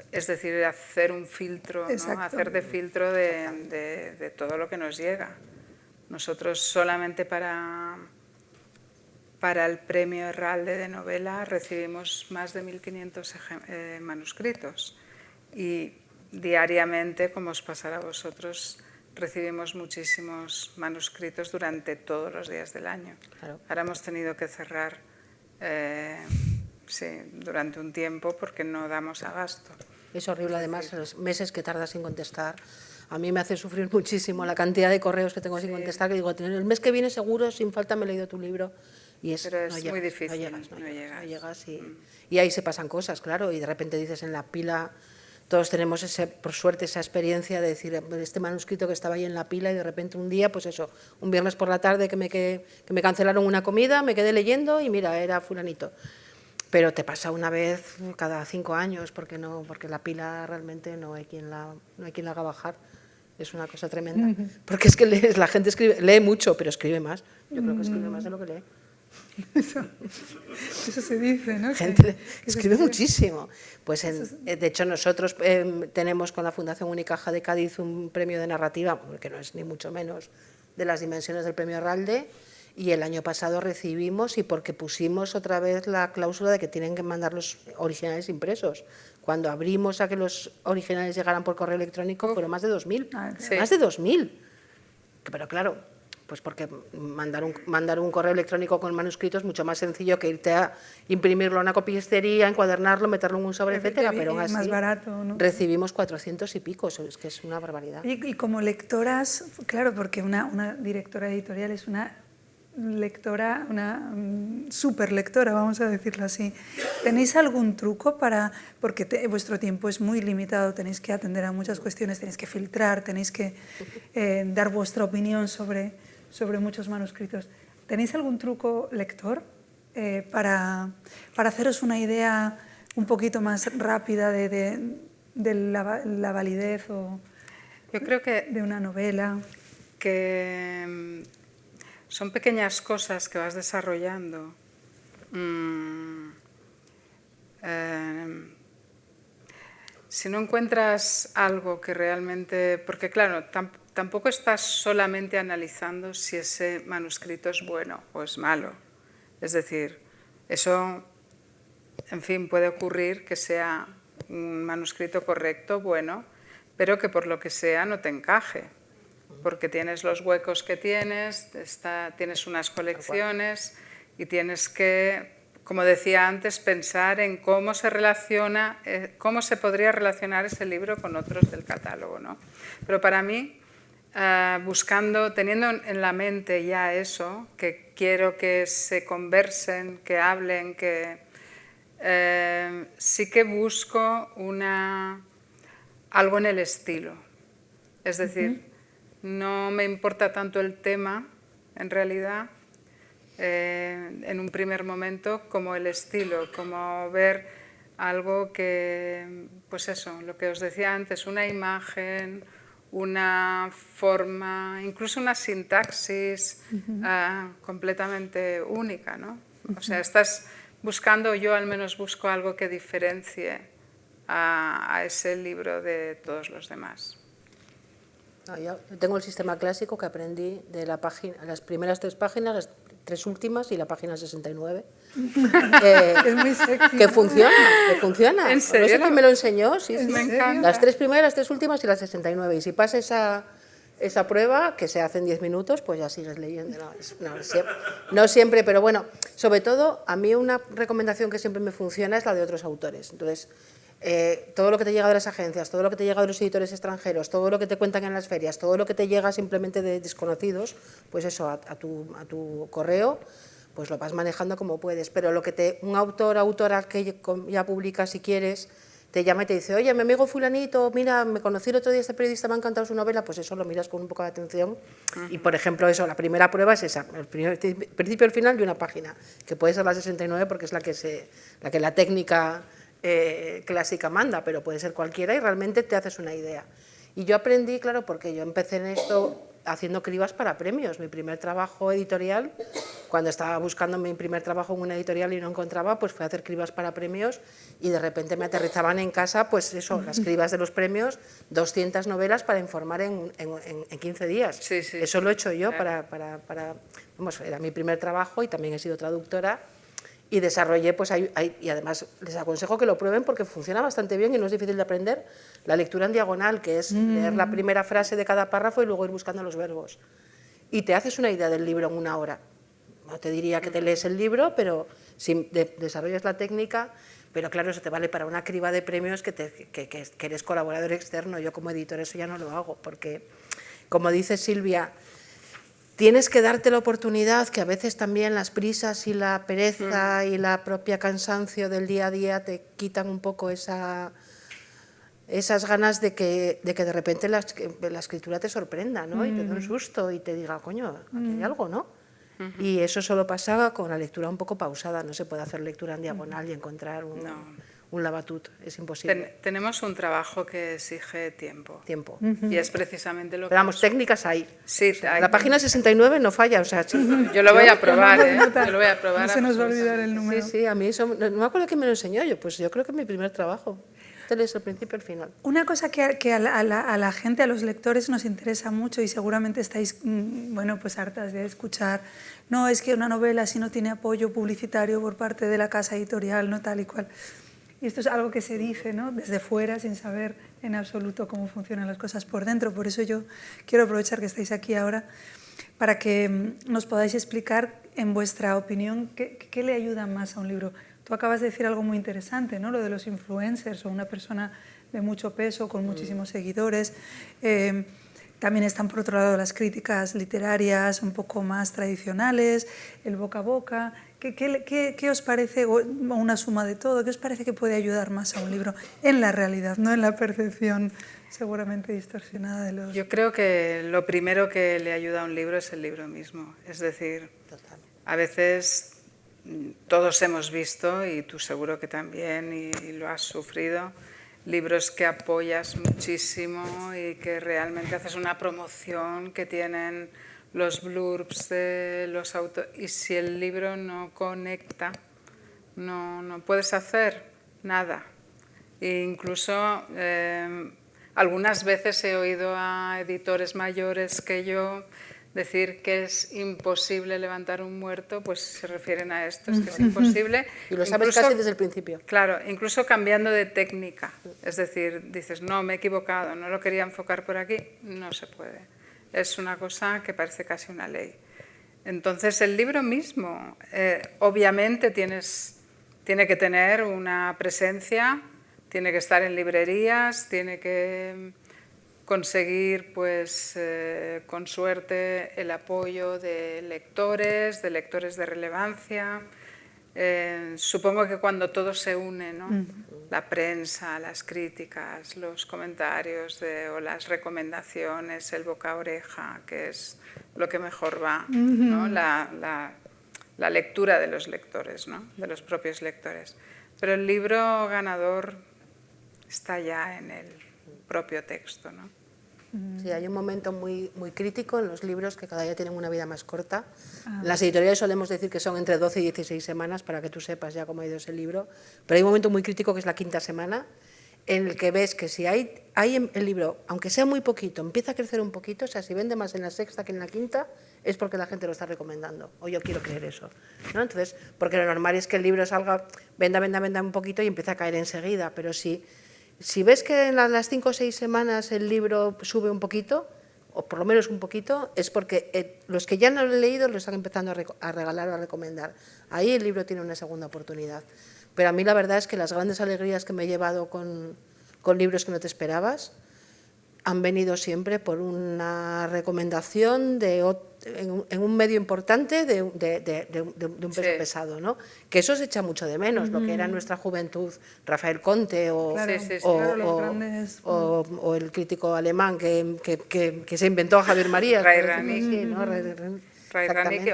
es decir, hacer un filtro, ¿no? Hacer de filtro de todo lo que nos llega. Nosotros solamente para el premio Herralde de novela recibimos más de 1.500 manuscritos y diariamente, como os pasará a vosotros, recibimos muchísimos manuscritos durante todos los días del año. Claro. Ahora hemos tenido que cerrar durante un tiempo porque no damos abasto. Es horrible, además, los meses que tardas sin contestar. A mí me hace sufrir muchísimo la cantidad de correos que tengo sin contestar, que digo, el mes que viene seguro, sin falta, me he leído tu libro. Pero es muy difícil, no llegas y ahí se pasan cosas, claro, y de repente dices en la pila, todos tenemos por suerte esa experiencia de decir, este manuscrito que estaba ahí en la pila y de repente un día, pues eso, un viernes por la tarde que me cancelaron una comida, me quedé leyendo y mira, era fulanito. Pero te pasa una vez cada 5 años, porque la pila realmente no hay quien la haga bajar. Es una cosa tremenda. Porque es que la gente lee mucho, pero escribe más. Yo creo que escribe más de lo que lee. Eso se dice, ¿no? Gente escribe muchísimo. Pues de hecho nosotros tenemos con la Fundación Unicaja de Cádiz un premio de narrativa, que no es ni mucho menos de las dimensiones del premio Herralde, y el año pasado recibimos, y porque pusimos otra vez la cláusula de que tienen que mandar los originales impresos. Cuando abrimos a que los originales llegaran por correo electrónico fueron más de 2.000. Sí. Más de 2.000. Pero claro, pues porque mandar un correo electrónico con manuscritos es mucho más sencillo que irte a imprimirlo a una copistería, encuadernarlo, meterlo en un sobre, etcétera, pero aún así más barato, ¿no? Recibimos 400 y pico, es que es una barbaridad. Y como lectoras, claro, porque una directora editorial es una lectora, una super lectora, vamos a decirlo así. ¿Tenéis algún truco porque vuestro tiempo es muy limitado, tenéis que atender a muchas cuestiones, tenéis que filtrar, tenéis que dar vuestra opinión sobre sobre muchos manuscritos. ¿Tenéis algún truco lector para haceros una idea un poquito más rápida de la validez o Yo creo que de una novela? Que son pequeñas cosas que vas desarrollando. Si no encuentras algo que realmente... Porque claro, tampoco estás solamente analizando si ese manuscrito es bueno o es malo. Es decir, eso, en fin, puede ocurrir que sea un manuscrito correcto, bueno, pero que por lo que sea no te encaje. Porque tienes los huecos que tienes, tienes unas colecciones y tienes que, como decía antes, pensar en cómo se relaciona, cómo se podría relacionar ese libro con otros del catálogo, ¿no? Pero para mí, teniendo en la mente ya eso, que quiero que se conversen, que hablen, sí que busco algo en el estilo. Es decir, no me importa tanto el tema, en realidad, en un primer momento, como el estilo, como ver algo que, pues eso, lo que os decía antes, una imagen, una forma, incluso una sintaxis completamente única, ¿no? O sea, estás buscando, yo al menos busco algo que diferencie a ese libro de todos los demás. No, yo tengo el sistema clásico que aprendí de las primeras 3 páginas, las 3 últimas y la página 69. Es muy sexy. Que funciona. ¿En serio? No sé quién me lo enseñó. Sí, ¿En sí. Me serio? encanta. Las 3 primeras, las 3 últimas y la 69. Y si pasa esa prueba, que se hace en 10 minutos, pues ya sigues leyendo. No siempre, pero bueno, sobre todo, a mí una recomendación que siempre me funciona es la de otros autores. Entonces, todo lo que te llega de las agencias, todo lo que te llega de los editores extranjeros, todo lo que te cuentan en las ferias, todo lo que te llega simplemente de desconocidos, pues eso, a tu correo, pues lo vas manejando como puedes. Pero un autora que ya publica, si quieres, te llama y te dice, oye, mi amigo fulanito, mira, me conocí el otro día este periodista, me ha encantado su novela, pues eso lo miras con un poco de atención. Y, por ejemplo, eso, la primera prueba es esa, el principio y el final de una página, que puede ser la 69 porque es la que la técnica clásica manda, pero puede ser cualquiera y realmente te haces una idea. Y yo aprendí, claro, porque yo empecé en esto haciendo cribas para premios. Mi primer trabajo editorial, cuando estaba buscando mi primer trabajo en una editorial y no encontraba, pues fui a hacer cribas para premios y de repente me aterrizaban en casa, pues eso, las cribas de los premios, 200 novelas para informar en 15 días. Sí, sí, eso lo he hecho yo claro. vamos, era mi primer trabajo y también he sido traductora. Y desarrollé, pues y además les aconsejo que lo prueben porque funciona bastante bien y no es difícil de aprender, la lectura en diagonal, que es leer la primera frase de cada párrafo y luego ir buscando los verbos. Y te haces una idea del libro en 1 hora. No te diría que te lees el libro, pero si desarrollas la técnica, pero claro, eso te vale para una criba de premios que eres colaborador externo. Yo como editor eso ya no lo hago, porque, como dice Silvia, tienes que darte la oportunidad, que a veces también las prisas y la pereza y la propia cansancio del día a día te quitan un poco esas ganas de que de repente la escritura te sorprenda, ¿no? Y te dé un susto y te diga, coño, aquí hay algo, ¿no? Y eso solo pasa con la lectura un poco pausada, no se puede hacer lectura en diagonal y encontrar un labatut, es imposible. Tenemos un trabajo que exige tiempo. Y es precisamente lo que... Pero vamos, técnicas hay. Sí, hay. La página 69 no falla, o sea... Yo lo voy a probar, ¿eh? Yo lo voy a probar. No se nos va a olvidar el número. Sí, sí, a mí eso... No me acuerdo quién me lo enseñó yo, pues yo creo que es mi primer trabajo. Te lees el principio y el final. Una cosa que a la gente, a los lectores, nos interesa mucho y seguramente estáis bueno, pues hartas de escuchar, no, es que una novela si no tiene apoyo publicitario por parte de la casa editorial, no tal y cual. Y esto es algo que se dice, ¿no?, desde fuera, sin saber en absoluto cómo funcionan las cosas por dentro. Por eso yo quiero aprovechar que estáis aquí ahora para que nos podáis explicar, en vuestra opinión, qué le ayuda más a un libro. Tú acabas de decir algo muy interesante, ¿no?, lo de los influencers o una persona de mucho peso, con muchísimos seguidores. También están, por otro lado, las críticas literarias un poco más tradicionales, el boca a boca. ¿Qué os parece, o una suma de todo, qué os parece que puede ayudar más a un libro en la realidad, no en la percepción seguramente distorsionada de los... Yo creo que lo primero que le ayuda a un libro es el libro mismo. Es decir, a veces todos hemos visto, y tú seguro que también, y lo has sufrido, libros que apoyas muchísimo y que realmente haces una promoción, que tienen los blurbs de los autores, y si el libro no conecta, no puedes hacer nada. E incluso algunas veces he oído a editores mayores que yo decir que es imposible levantar un muerto, pues se refieren a esto, es que es imposible. Y lo sabes casi desde el principio. Claro, incluso cambiando de técnica. Es decir, dices, no, me he equivocado, no lo quería enfocar por aquí, no se puede. Es una cosa que parece casi una ley. Entonces, el libro mismo, obviamente tiene que tener una presencia, tiene que estar en librerías, tiene que conseguir, pues, con suerte, el apoyo de lectores de relevancia. Supongo que cuando todo se une, ¿no? La prensa, las críticas, los comentarios o las recomendaciones, el boca a oreja, que es lo que mejor va, ¿no? La lectura de los lectores, ¿no? De los propios lectores. Pero el libro ganador está ya en el propio texto, ¿no? Sí, hay un momento muy crítico en los libros que cada día tienen una vida más corta. En las editoriales solemos decir que son entre 12 y 16 semanas, para que tú sepas ya cómo ha ido ese libro, pero hay un momento muy crítico que es la 5ª semana, en el que ves que si hay el libro, aunque sea muy poquito, empieza a crecer un poquito, o sea, si vende más en la 6ª que en la 5ª, es porque la gente lo está recomendando, o yo quiero creer eso, ¿no? Entonces, porque lo normal es que el libro salga, venda un poquito y empieza a caer enseguida, pero si ves que en las 5 o 6 semanas el libro sube un poquito, o por lo menos un poquito, es porque los que ya no lo han leído lo están empezando a regalar o a recomendar. Ahí el libro tiene una segunda oportunidad. Pero a mí la verdad es que las grandes alegrías que me he llevado con libros que no te esperabas han venido siempre por una recomendación en un medio importante de un peso pesado, ¿no? Que eso se echa mucho de menos, lo que era en nuestra juventud Rafael Conte o el crítico alemán que se inventó a Javier Marías. Ray Ranick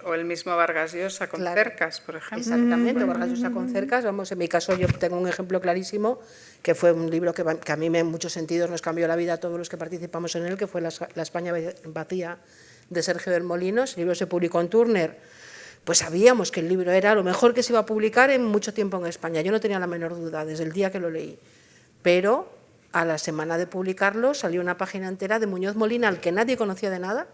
o el mismo Vargas Llosa con Cercas, por ejemplo. Exactamente, Vargas Llosa con Cercas. Vamos, en mi caso yo tengo un ejemplo clarísimo, que fue un libro que a mí en muchos sentidos nos cambió la vida a todos los que participamos en él, que fue La España vacía, de Sergio del Molinos. El libro se publicó en Turner. Pues sabíamos que el libro era lo mejor que se iba a publicar en mucho tiempo en España. Yo no tenía la menor duda desde el día que lo leí. Pero a la semana de publicarlo salió una página entera de Muñoz Molina, al que nadie conocía de nada,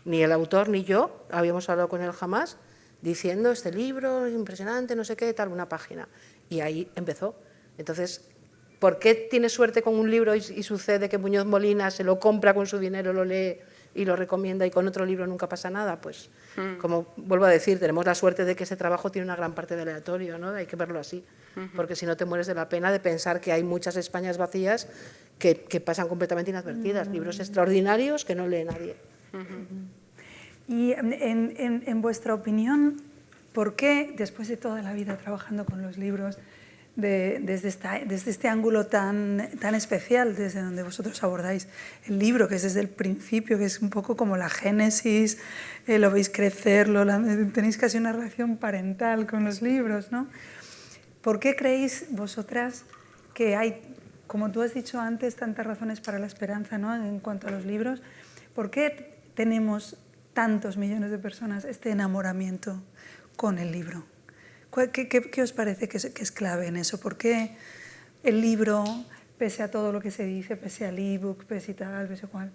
ni el autor ni yo, habíamos hablado con él jamás, diciendo este libro es impresionante, no sé qué, tal, una página. Y ahí empezó. Entonces, ¿por qué tienes suerte con un libro y sucede que Muñoz Molina se lo compra con su dinero, lo lee y lo recomienda, y con otro libro nunca pasa nada? Pues, como vuelvo a decir, tenemos la suerte de que ese trabajo tiene una gran parte de aleatorio, ¿no? Hay que verlo así, porque si no te mueres de la pena de pensar que hay muchas Españas vacías que pasan completamente inadvertidas, libros extraordinarios que no lee nadie. Y en vuestra opinión, ¿por qué, después de toda la vida trabajando con los libros, desde este ángulo tan especial, desde donde vosotros abordáis el libro, que es desde el principio, que es un poco como la génesis, lo veis crecer, tenéis casi una relación parental con los libros, ¿no? ¿Por qué creéis vosotras que hay, como tú has dicho antes, tantas razones para la esperanza, ¿no? En cuanto a los libros? ¿Por qué tenemos tantos millones de personas este enamoramiento con el libro? ¿Qué os parece que es clave en eso? ¿Por qué el libro, pese a todo lo que se dice, pese al ebook, pese y tal, pese a cual,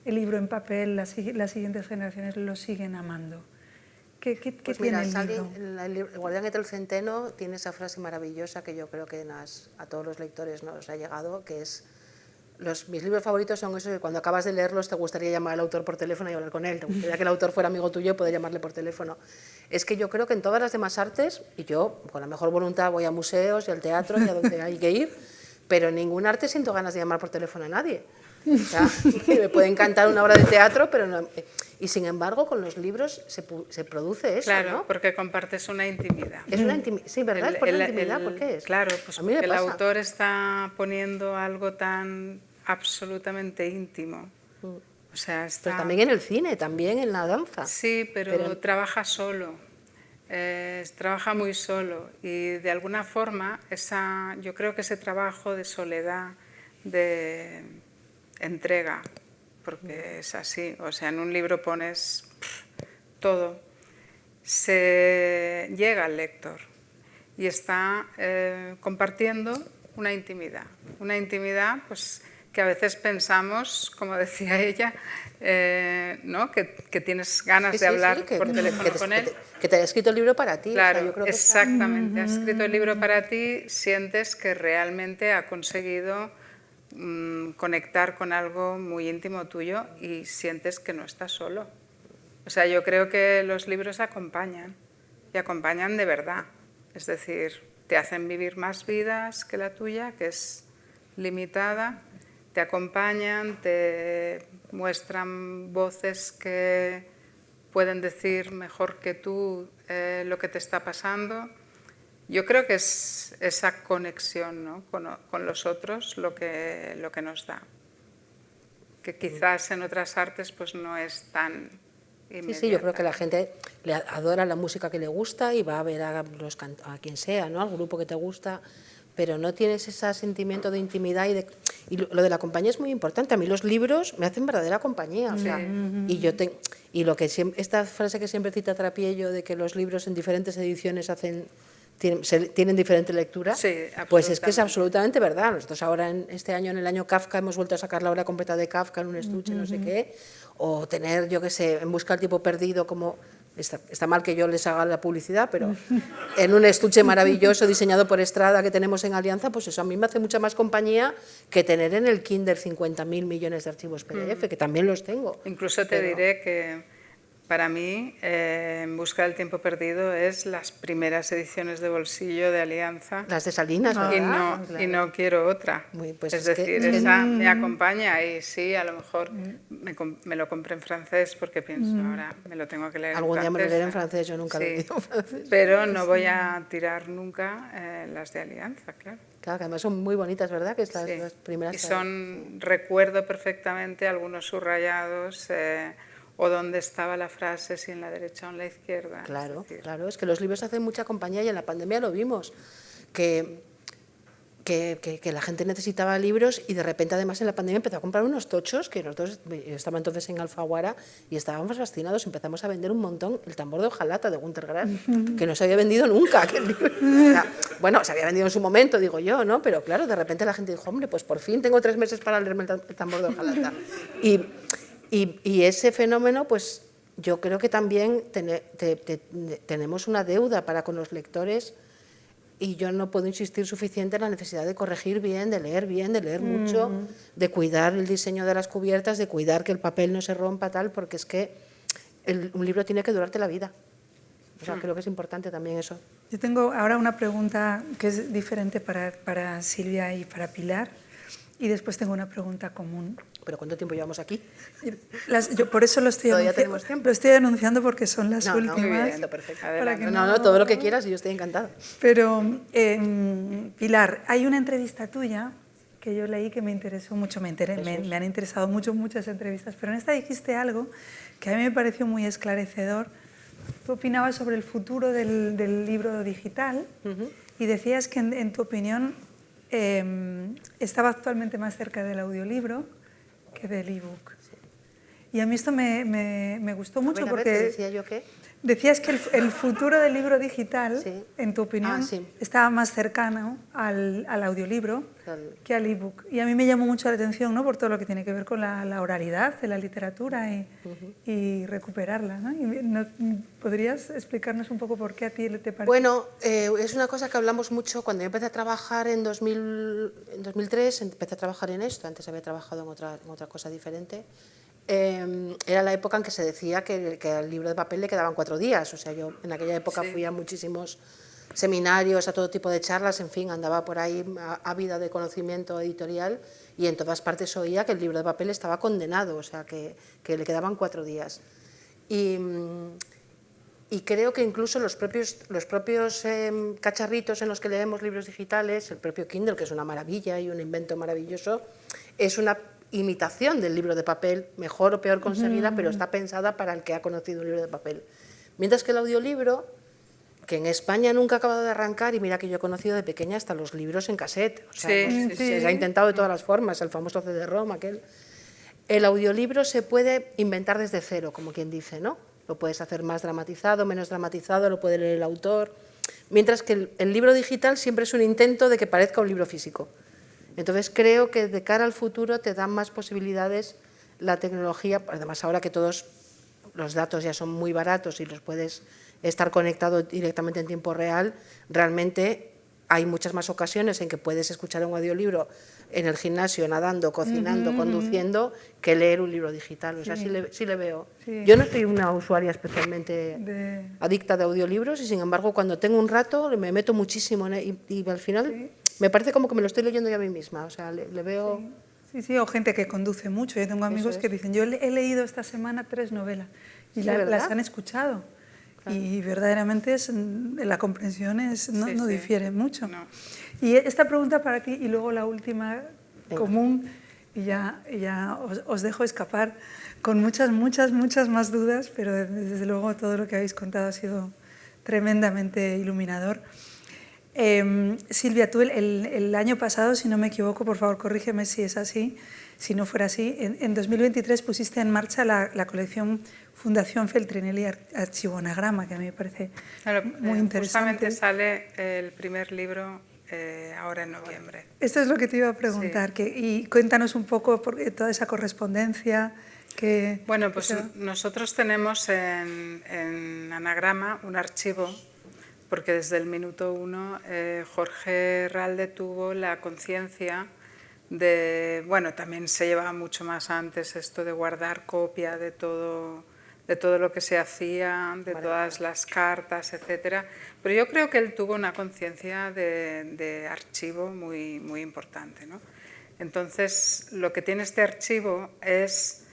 el libro en papel, las siguientes generaciones lo siguen amando? ¿Qué pues tiene mira, el libro? El Guardián entre el Centeno tiene esa frase maravillosa que yo creo que a todos los lectores nos ha llegado, que es: mis libros favoritos son esos que cuando acabas de leerlos te gustaría llamar al autor por teléfono y hablar con él, te gustaría que el autor fuera amigo tuyo y poder llamarle por teléfono. Es que yo creo que en todas las demás artes, y yo con la mejor voluntad voy a museos y al teatro y a donde hay que ir, pero en ningún arte siento ganas de llamar por teléfono a nadie. O sea, me puede encantar una obra de teatro, pero no, y sin embargo con los libros se produce eso, Claro, ¿no? porque compartes una intimidad. Es una intimidad, sí, ¿verdad? Es por la intimidad, ¿por qué es? Claro, pues A mí me porque el pasa. autor está poniendo algo tan absolutamente íntimo. O sea, está... Pero también en el cine, también en la danza. Sí, pero trabaja solo, trabaja muy solo y de alguna forma yo creo que ese trabajo de soledad, de entrega, porque es así, o sea, en un libro pones todo, se llega al lector y está compartiendo una intimidad pues que a veces pensamos, como decía ella, ¿no? que tienes ganas de hablar por teléfono con él. Que te haya escrito el libro para ti. Claro, o sea, yo creo que exactamente. Has escrito el libro para ti, sientes que realmente ha conseguido conectar con algo muy íntimo tuyo y sientes que no estás solo. O sea, yo creo que los libros acompañan y acompañan de verdad. Es decir, te hacen vivir más vidas que la tuya, que es limitada, te acompañan, te muestran voces que pueden decir mejor que tú lo que te está pasando. Yo creo que es esa conexión, ¿no? con los otros lo que nos da. Que quizás en otras artes pues no es tan inmediata. Sí, yo creo que la gente le adora la música que le gusta y va a ver a quien sea, ¿no? Al grupo que te gusta, pero no tienes ese sentimiento de intimidad y lo de la compañía es muy importante. A mí los libros me hacen verdadera compañía, o sea, y lo que esta frase que siempre cita Trapiello de que los libros en diferentes ediciones tienen diferente lectura, sí, pues es que es absolutamente verdad. Nosotros ahora este año, en el año Kafka, hemos vuelto a sacar la obra completa de Kafka en un estuche, no sé qué, o tener, yo qué sé, En busca del tiempo perdido, como está mal que yo les haga la publicidad, pero en un estuche maravilloso diseñado por Estrada que tenemos en Alianza, pues eso a mí me hace mucha más compañía que tener en el Kindle 50.000 millones de archivos PDF, que también los tengo. Incluso te diré que para mí, En busca del tiempo perdido es las primeras ediciones de bolsillo de Alianza. Las de Salinas, ¿verdad? Y no quiero otra. Pues es decir, esa me acompaña y sí, a lo mejor me lo compré en francés porque pienso, ahora me lo tengo que leer Algún en francés. día me lo leeré en francés, yo nunca lo he leído en francés. Pero no voy a tirar nunca las de Alianza, claro. Claro, que además son muy bonitas, ¿verdad? Que las primeras. Y recuerdo perfectamente algunos subrayados o dónde estaba la frase, si en la derecha o en la izquierda. Claro, claro, es que los libros hacen mucha compañía y en la pandemia lo vimos, que la gente necesitaba libros y de repente además en la pandemia empezó a comprar unos tochos que nosotros, yo estaba entonces en Alfaguara y estábamos fascinados, empezamos a vender un montón el tambor de hojalata de Günter Grass, que no se había vendido nunca. O sea, bueno, se había vendido en su momento, digo yo, ¿no? Pero claro, de repente la gente dijo, hombre, pues por fin tengo 3 meses para leerme el tambor de hojalata. Y ese fenómeno, pues yo creo que también tenemos una deuda para con los lectores y yo no puedo insistir suficiente en la necesidad de corregir bien, de leer mucho, de cuidar el diseño de las cubiertas, de cuidar que el papel no se rompa, tal, porque es que un libro tiene que durarte la vida. O sea, creo que es importante también eso. Yo tengo ahora una pregunta que es diferente para Silvia y para Pilar y después tengo una pregunta común. ¿Pero cuánto tiempo llevamos aquí? Yo por eso lo estoy anunciando porque son las últimas. Muy bien, perfecto. Para que todo lo que quieras y yo estoy encantada. Pero, Pilar, hay una entrevista tuya que yo leí que me interesó mucho, me han interesado mucho muchas entrevistas, pero en esta dijiste algo que a mí me pareció muy esclarecedor. Tú opinabas sobre el futuro del libro digital y decías que en tu opinión estaba actualmente más cerca del audiolibro que del ebook. Y a mí esto me gustó mucho porque ¿decía yo qué? decías que el futuro del libro digital, sí. en tu opinión, estaba más cercano al audiolibro que al ebook. Y a mí me llamó mucho la atención, ¿no? Por todo lo que tiene que ver con la oralidad de la literatura y recuperarla, ¿no? ¿Podrías explicarnos un poco por qué a ti te parece? Bueno, es una cosa que hablamos mucho cuando yo empecé a trabajar en 2003, empecé a trabajar en esto, antes había trabajado en otra cosa diferente. Era la época en que se decía que al libro de papel le quedaban 4 días, o sea, yo en aquella época fui a muchísimos seminarios, a todo tipo de charlas, en fin, andaba por ahí ávida de conocimiento editorial y en todas partes oía que el libro de papel estaba condenado, o sea, que le quedaban 4 días. Y creo que incluso los propios cacharritos en los que leemos libros digitales, el propio Kindle, que es una maravilla y un invento maravilloso, es una imitación del libro de papel, mejor o peor conseguida, pero está pensada para el que ha conocido un libro de papel. Mientras que el audiolibro, que en España nunca ha acabado de arrancar, y mira que yo he conocido de pequeña hasta los libros en cassette, o sea, se ha intentado de todas las formas, el famoso CD-ROM, aquel. El audiolibro se puede inventar desde cero, como quien dice, ¿no? Lo puedes hacer más dramatizado, menos dramatizado, lo puede leer el autor, mientras que el libro digital siempre es un intento de que parezca un libro físico. Entonces creo que de cara al futuro te dan más posibilidades la tecnología, además ahora que todos los datos ya son muy baratos y los puedes estar conectado directamente en tiempo real, realmente hay muchas más ocasiones en que puedes escuchar un audiolibro en el gimnasio, nadando, cocinando, conduciendo, que leer un libro digital. O sea, sí le veo. Sí. Yo no soy una usuaria especialmente adicta de audiolibros y, sin embargo, cuando tengo un rato me meto muchísimo y al final me parece como que me lo estoy leyendo yo a mí misma. O sea, le veo... Sí, o gente que conduce mucho. Yo tengo amigos que dicen, yo he leído esta semana 3 novelas y las han escuchado. Claro. Y verdaderamente la comprensión no difiere mucho. No. Y esta pregunta para ti, y luego la última común, y ya os dejo escapar con muchas más dudas, pero desde luego todo lo que habéis contado ha sido tremendamente iluminador. Silvia, tú el año pasado, si no me equivoco, por favor corrígeme si es así, si no fuera así, en 2023 pusiste en marcha la colección Fundación Feltrinelli Archivonagrama, que a mí me parece muy interesante. Justamente sale el primer libro ahora en noviembre. Esto es lo que te iba a preguntar, y cuéntanos un poco toda esa correspondencia. Bueno, pues nosotros tenemos en Anagrama un archivo, porque desde el minuto 1 Jorge Ralde tuvo la conciencia de, bueno, también se llevaba mucho más antes esto de guardar copia de todo lo que se hacía, de todas las cartas, etcétera. Pero yo creo que él tuvo una conciencia de archivo muy importante, ¿no? Entonces, lo que tiene este archivo es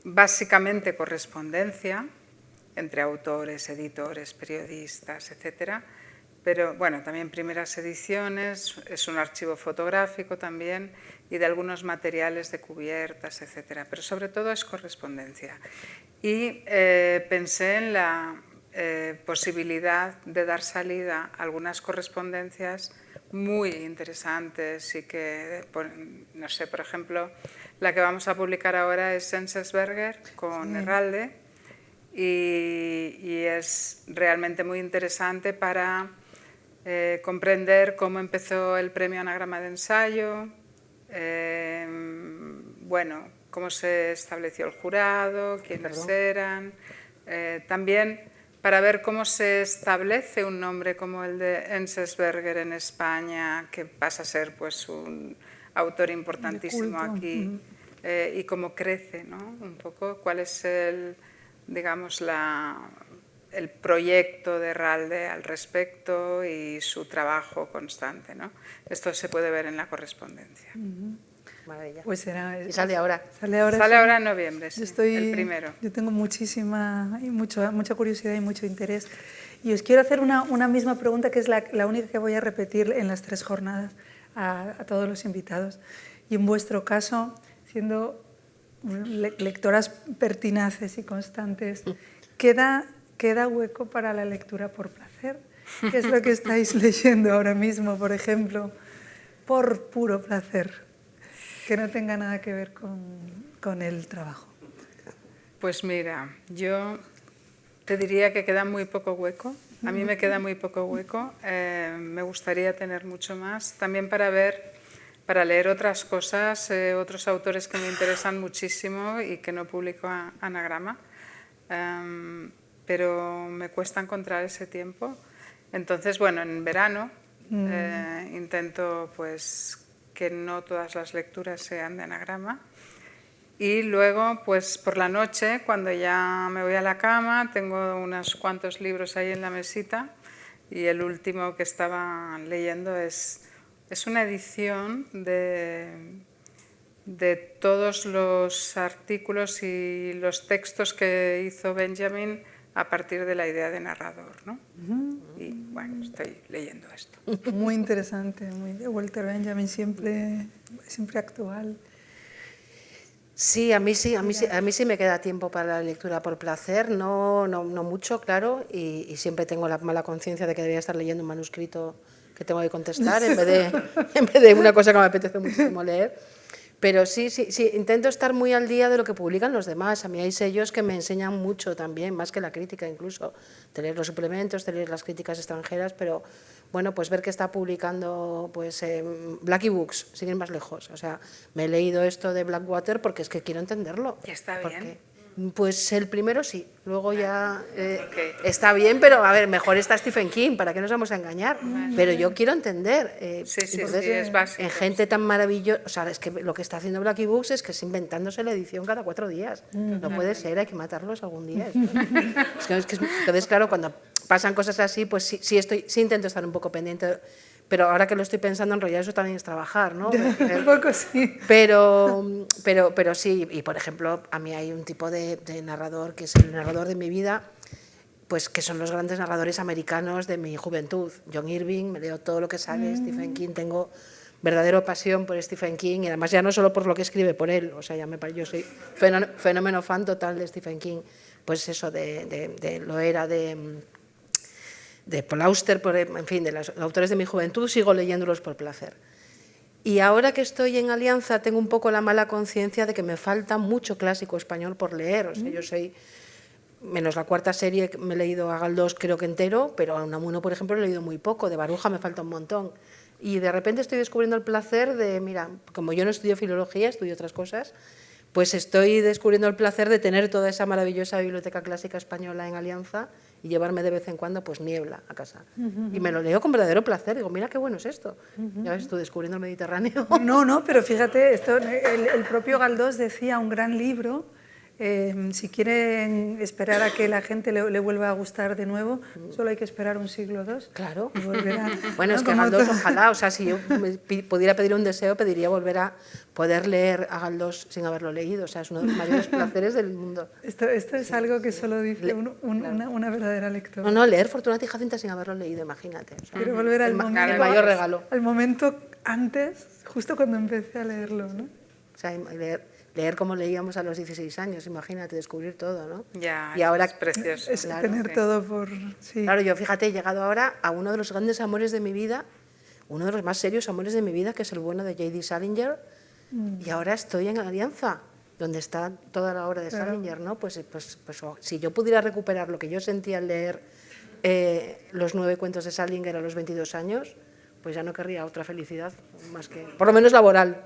básicamente correspondencia entre autores, editores, periodistas, etcétera. Pero bueno, también primeras ediciones, es un archivo fotográfico también y de algunos materiales de cubiertas, etcétera. Pero sobre todo es correspondencia. Y pensé en la posibilidad de dar salida a algunas correspondencias muy interesantes y que, no sé, por ejemplo, la que vamos a publicar ahora es Enzensberger con Herralde y es realmente muy interesante para comprender cómo empezó el premio Anagrama de Ensayo, bueno, cómo se estableció el jurado, quiénes eran, también para ver cómo se establece un nombre como el de Enzensberger en España, que pasa a ser pues un autor importantísimo aquí, y cómo crece, ¿no? Un poco cuál es digamos, el proyecto de Herralde al respecto y su trabajo constante, ¿no? Esto se puede ver en la correspondencia. Maravilla. Pues será, y sale ahora. Sale ahora en noviembre, sí, el primero. Yo tengo mucha curiosidad y mucho interés. Y os quiero hacer una misma pregunta, que es la única que voy a repetir en las 3 jornadas a todos los invitados. Y en vuestro caso, siendo lectoras pertinaces y constantes, ¿queda hueco para la lectura por placer? ¿Qué es lo que estáis leyendo ahora mismo, por ejemplo, por puro placer, que no tenga nada que ver con el trabajo? Pues mira, yo te diría que queda muy poco hueco. A mí me queda muy poco hueco. Me gustaría tener mucho más, también para leer otras cosas, otros autores que me interesan muchísimo y que no publico a Anagrama. Pero me cuesta encontrar ese tiempo. Entonces, bueno, en verano intento pues que no todas las lecturas sean de Anagrama. Y luego, pues por la noche, cuando ya me voy a la cama, tengo unos cuantos libros ahí en la mesita, y el último que estaba leyendo es una edición de todos los artículos y los textos que hizo Benjamin a partir de la idea de narrador, ¿no? Y bueno, estoy leyendo esto. Muy interesante, muy de Walter Benjamin, siempre actual. Sí, a mí sí me queda tiempo para la lectura por placer, no mucho, claro, y siempre tengo la mala conciencia de que debería estar leyendo un manuscrito que tengo que contestar en vez de una cosa que me apetece muchísimo leer. Pero sí, intento estar muy al día de lo que publican los demás. A mí hay sellos que me enseñan mucho también, más que la crítica incluso. Te lees los suplementos, te lees las críticas extranjeras, pero bueno, pues ver que está publicando pues, Blackie Books, sin ir más lejos. O sea, me he leído esto de Blackwater porque es que quiero entenderlo. ¿Y está bien? Pues el primero sí, luego ya está bien, pero a ver, mejor está Stephen King, ¿para qué nos vamos a engañar? Pero yo quiero entender. Sí, es básico. En gente tan maravillosa, o sea, es que lo que está haciendo Blackie Books es que es inventándose la edición cada 4 días. No puede ser, hay que matarlos algún día. Entonces, claro, cuando pasan cosas así, pues sí intento estar un poco pendiente. Pero ahora que lo estoy pensando, en realidad eso también es trabajar, ¿no? Un poco sí. Pero sí, y por ejemplo, a mí hay un tipo de narrador que es el narrador de mi vida, pues que son los grandes narradores americanos de mi juventud. John Irving, me leo todo lo que sale, Stephen King, tengo verdadera pasión por Stephen King, y además ya no solo por lo que escribe por él, o sea, yo soy fenómeno fan total de Stephen King, pues eso, lo era de Paul Auster, en fin, de los autores de mi juventud, sigo leyéndolos por placer. Y ahora que estoy en Alianza tengo un poco la mala conciencia de que me falta mucho clásico español por leer. O sea, yo soy, menos la 4ª serie, me he leído a Galdós creo que entero, pero a Unamuno, por ejemplo, he leído muy poco, de Baruja me falta un montón. Y de repente estoy descubriendo el placer de, mira, como yo no estudio filología, estudio otras cosas, pues estoy descubriendo el placer de tener toda esa maravillosa biblioteca clásica española en Alianza y llevarme de vez en cuando pues Niebla a casa. Y me lo leo con verdadero placer, digo, mira qué bueno es esto. Ya ves, tú descubriendo el Mediterráneo. No, pero fíjate, el propio Galdós decía, un gran libro, si quieren esperar a que la gente le vuelva a gustar de nuevo, solo hay que esperar un siglo o 2. Claro. Y volverá, bueno, ¿no? es que Galdós, ojalá, o sea, si yo pudiera pedir un deseo, pediría volver a poder leer a Galdós sin haberlo leído. O sea, es uno de los mayores placeres del mundo. Esto es algo que solo dice una verdadera lectora. No, leer Fortunata y Jacinta sin haberlo leído, imagínate. O sea, quiero volver al momento, el mayor regalo. Al momento antes, justo cuando empecé a leerlo, ¿no? O sea, leer como leíamos a los 16 años, imagínate, descubrir todo, ¿no? Ya, y ahora, es precioso. Es claro, tener todo por... Sí. Claro, yo fíjate, he llegado ahora a uno de los grandes amores de mi vida, uno de los más serios amores de mi vida, que es el bueno de J.D. Salinger, y ahora estoy en Alianza, donde está toda la obra de Salinger, ¿no? Pues si yo pudiera recuperar lo que yo sentía al leer los 9 cuentos de Salinger a los 22 años, pues ya no querría otra felicidad, más que, por lo menos laboral.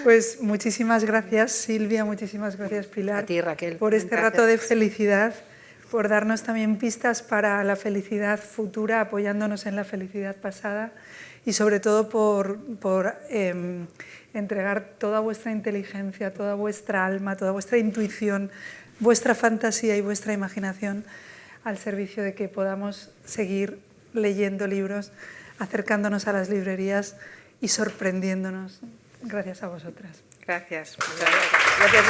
Pues muchísimas gracias, Silvia, muchísimas gracias, Pilar. A ti, Raquel. Por este rato de felicidad, por darnos también pistas para la felicidad futura, apoyándonos en la felicidad pasada, y sobre todo por entregar toda vuestra inteligencia, toda vuestra alma, toda vuestra intuición, vuestra fantasía y vuestra imaginación al servicio de que podamos seguir leyendo libros, acercándonos a las librerías y sorprendiéndonos. Gracias a vosotras. Gracias. Gracias.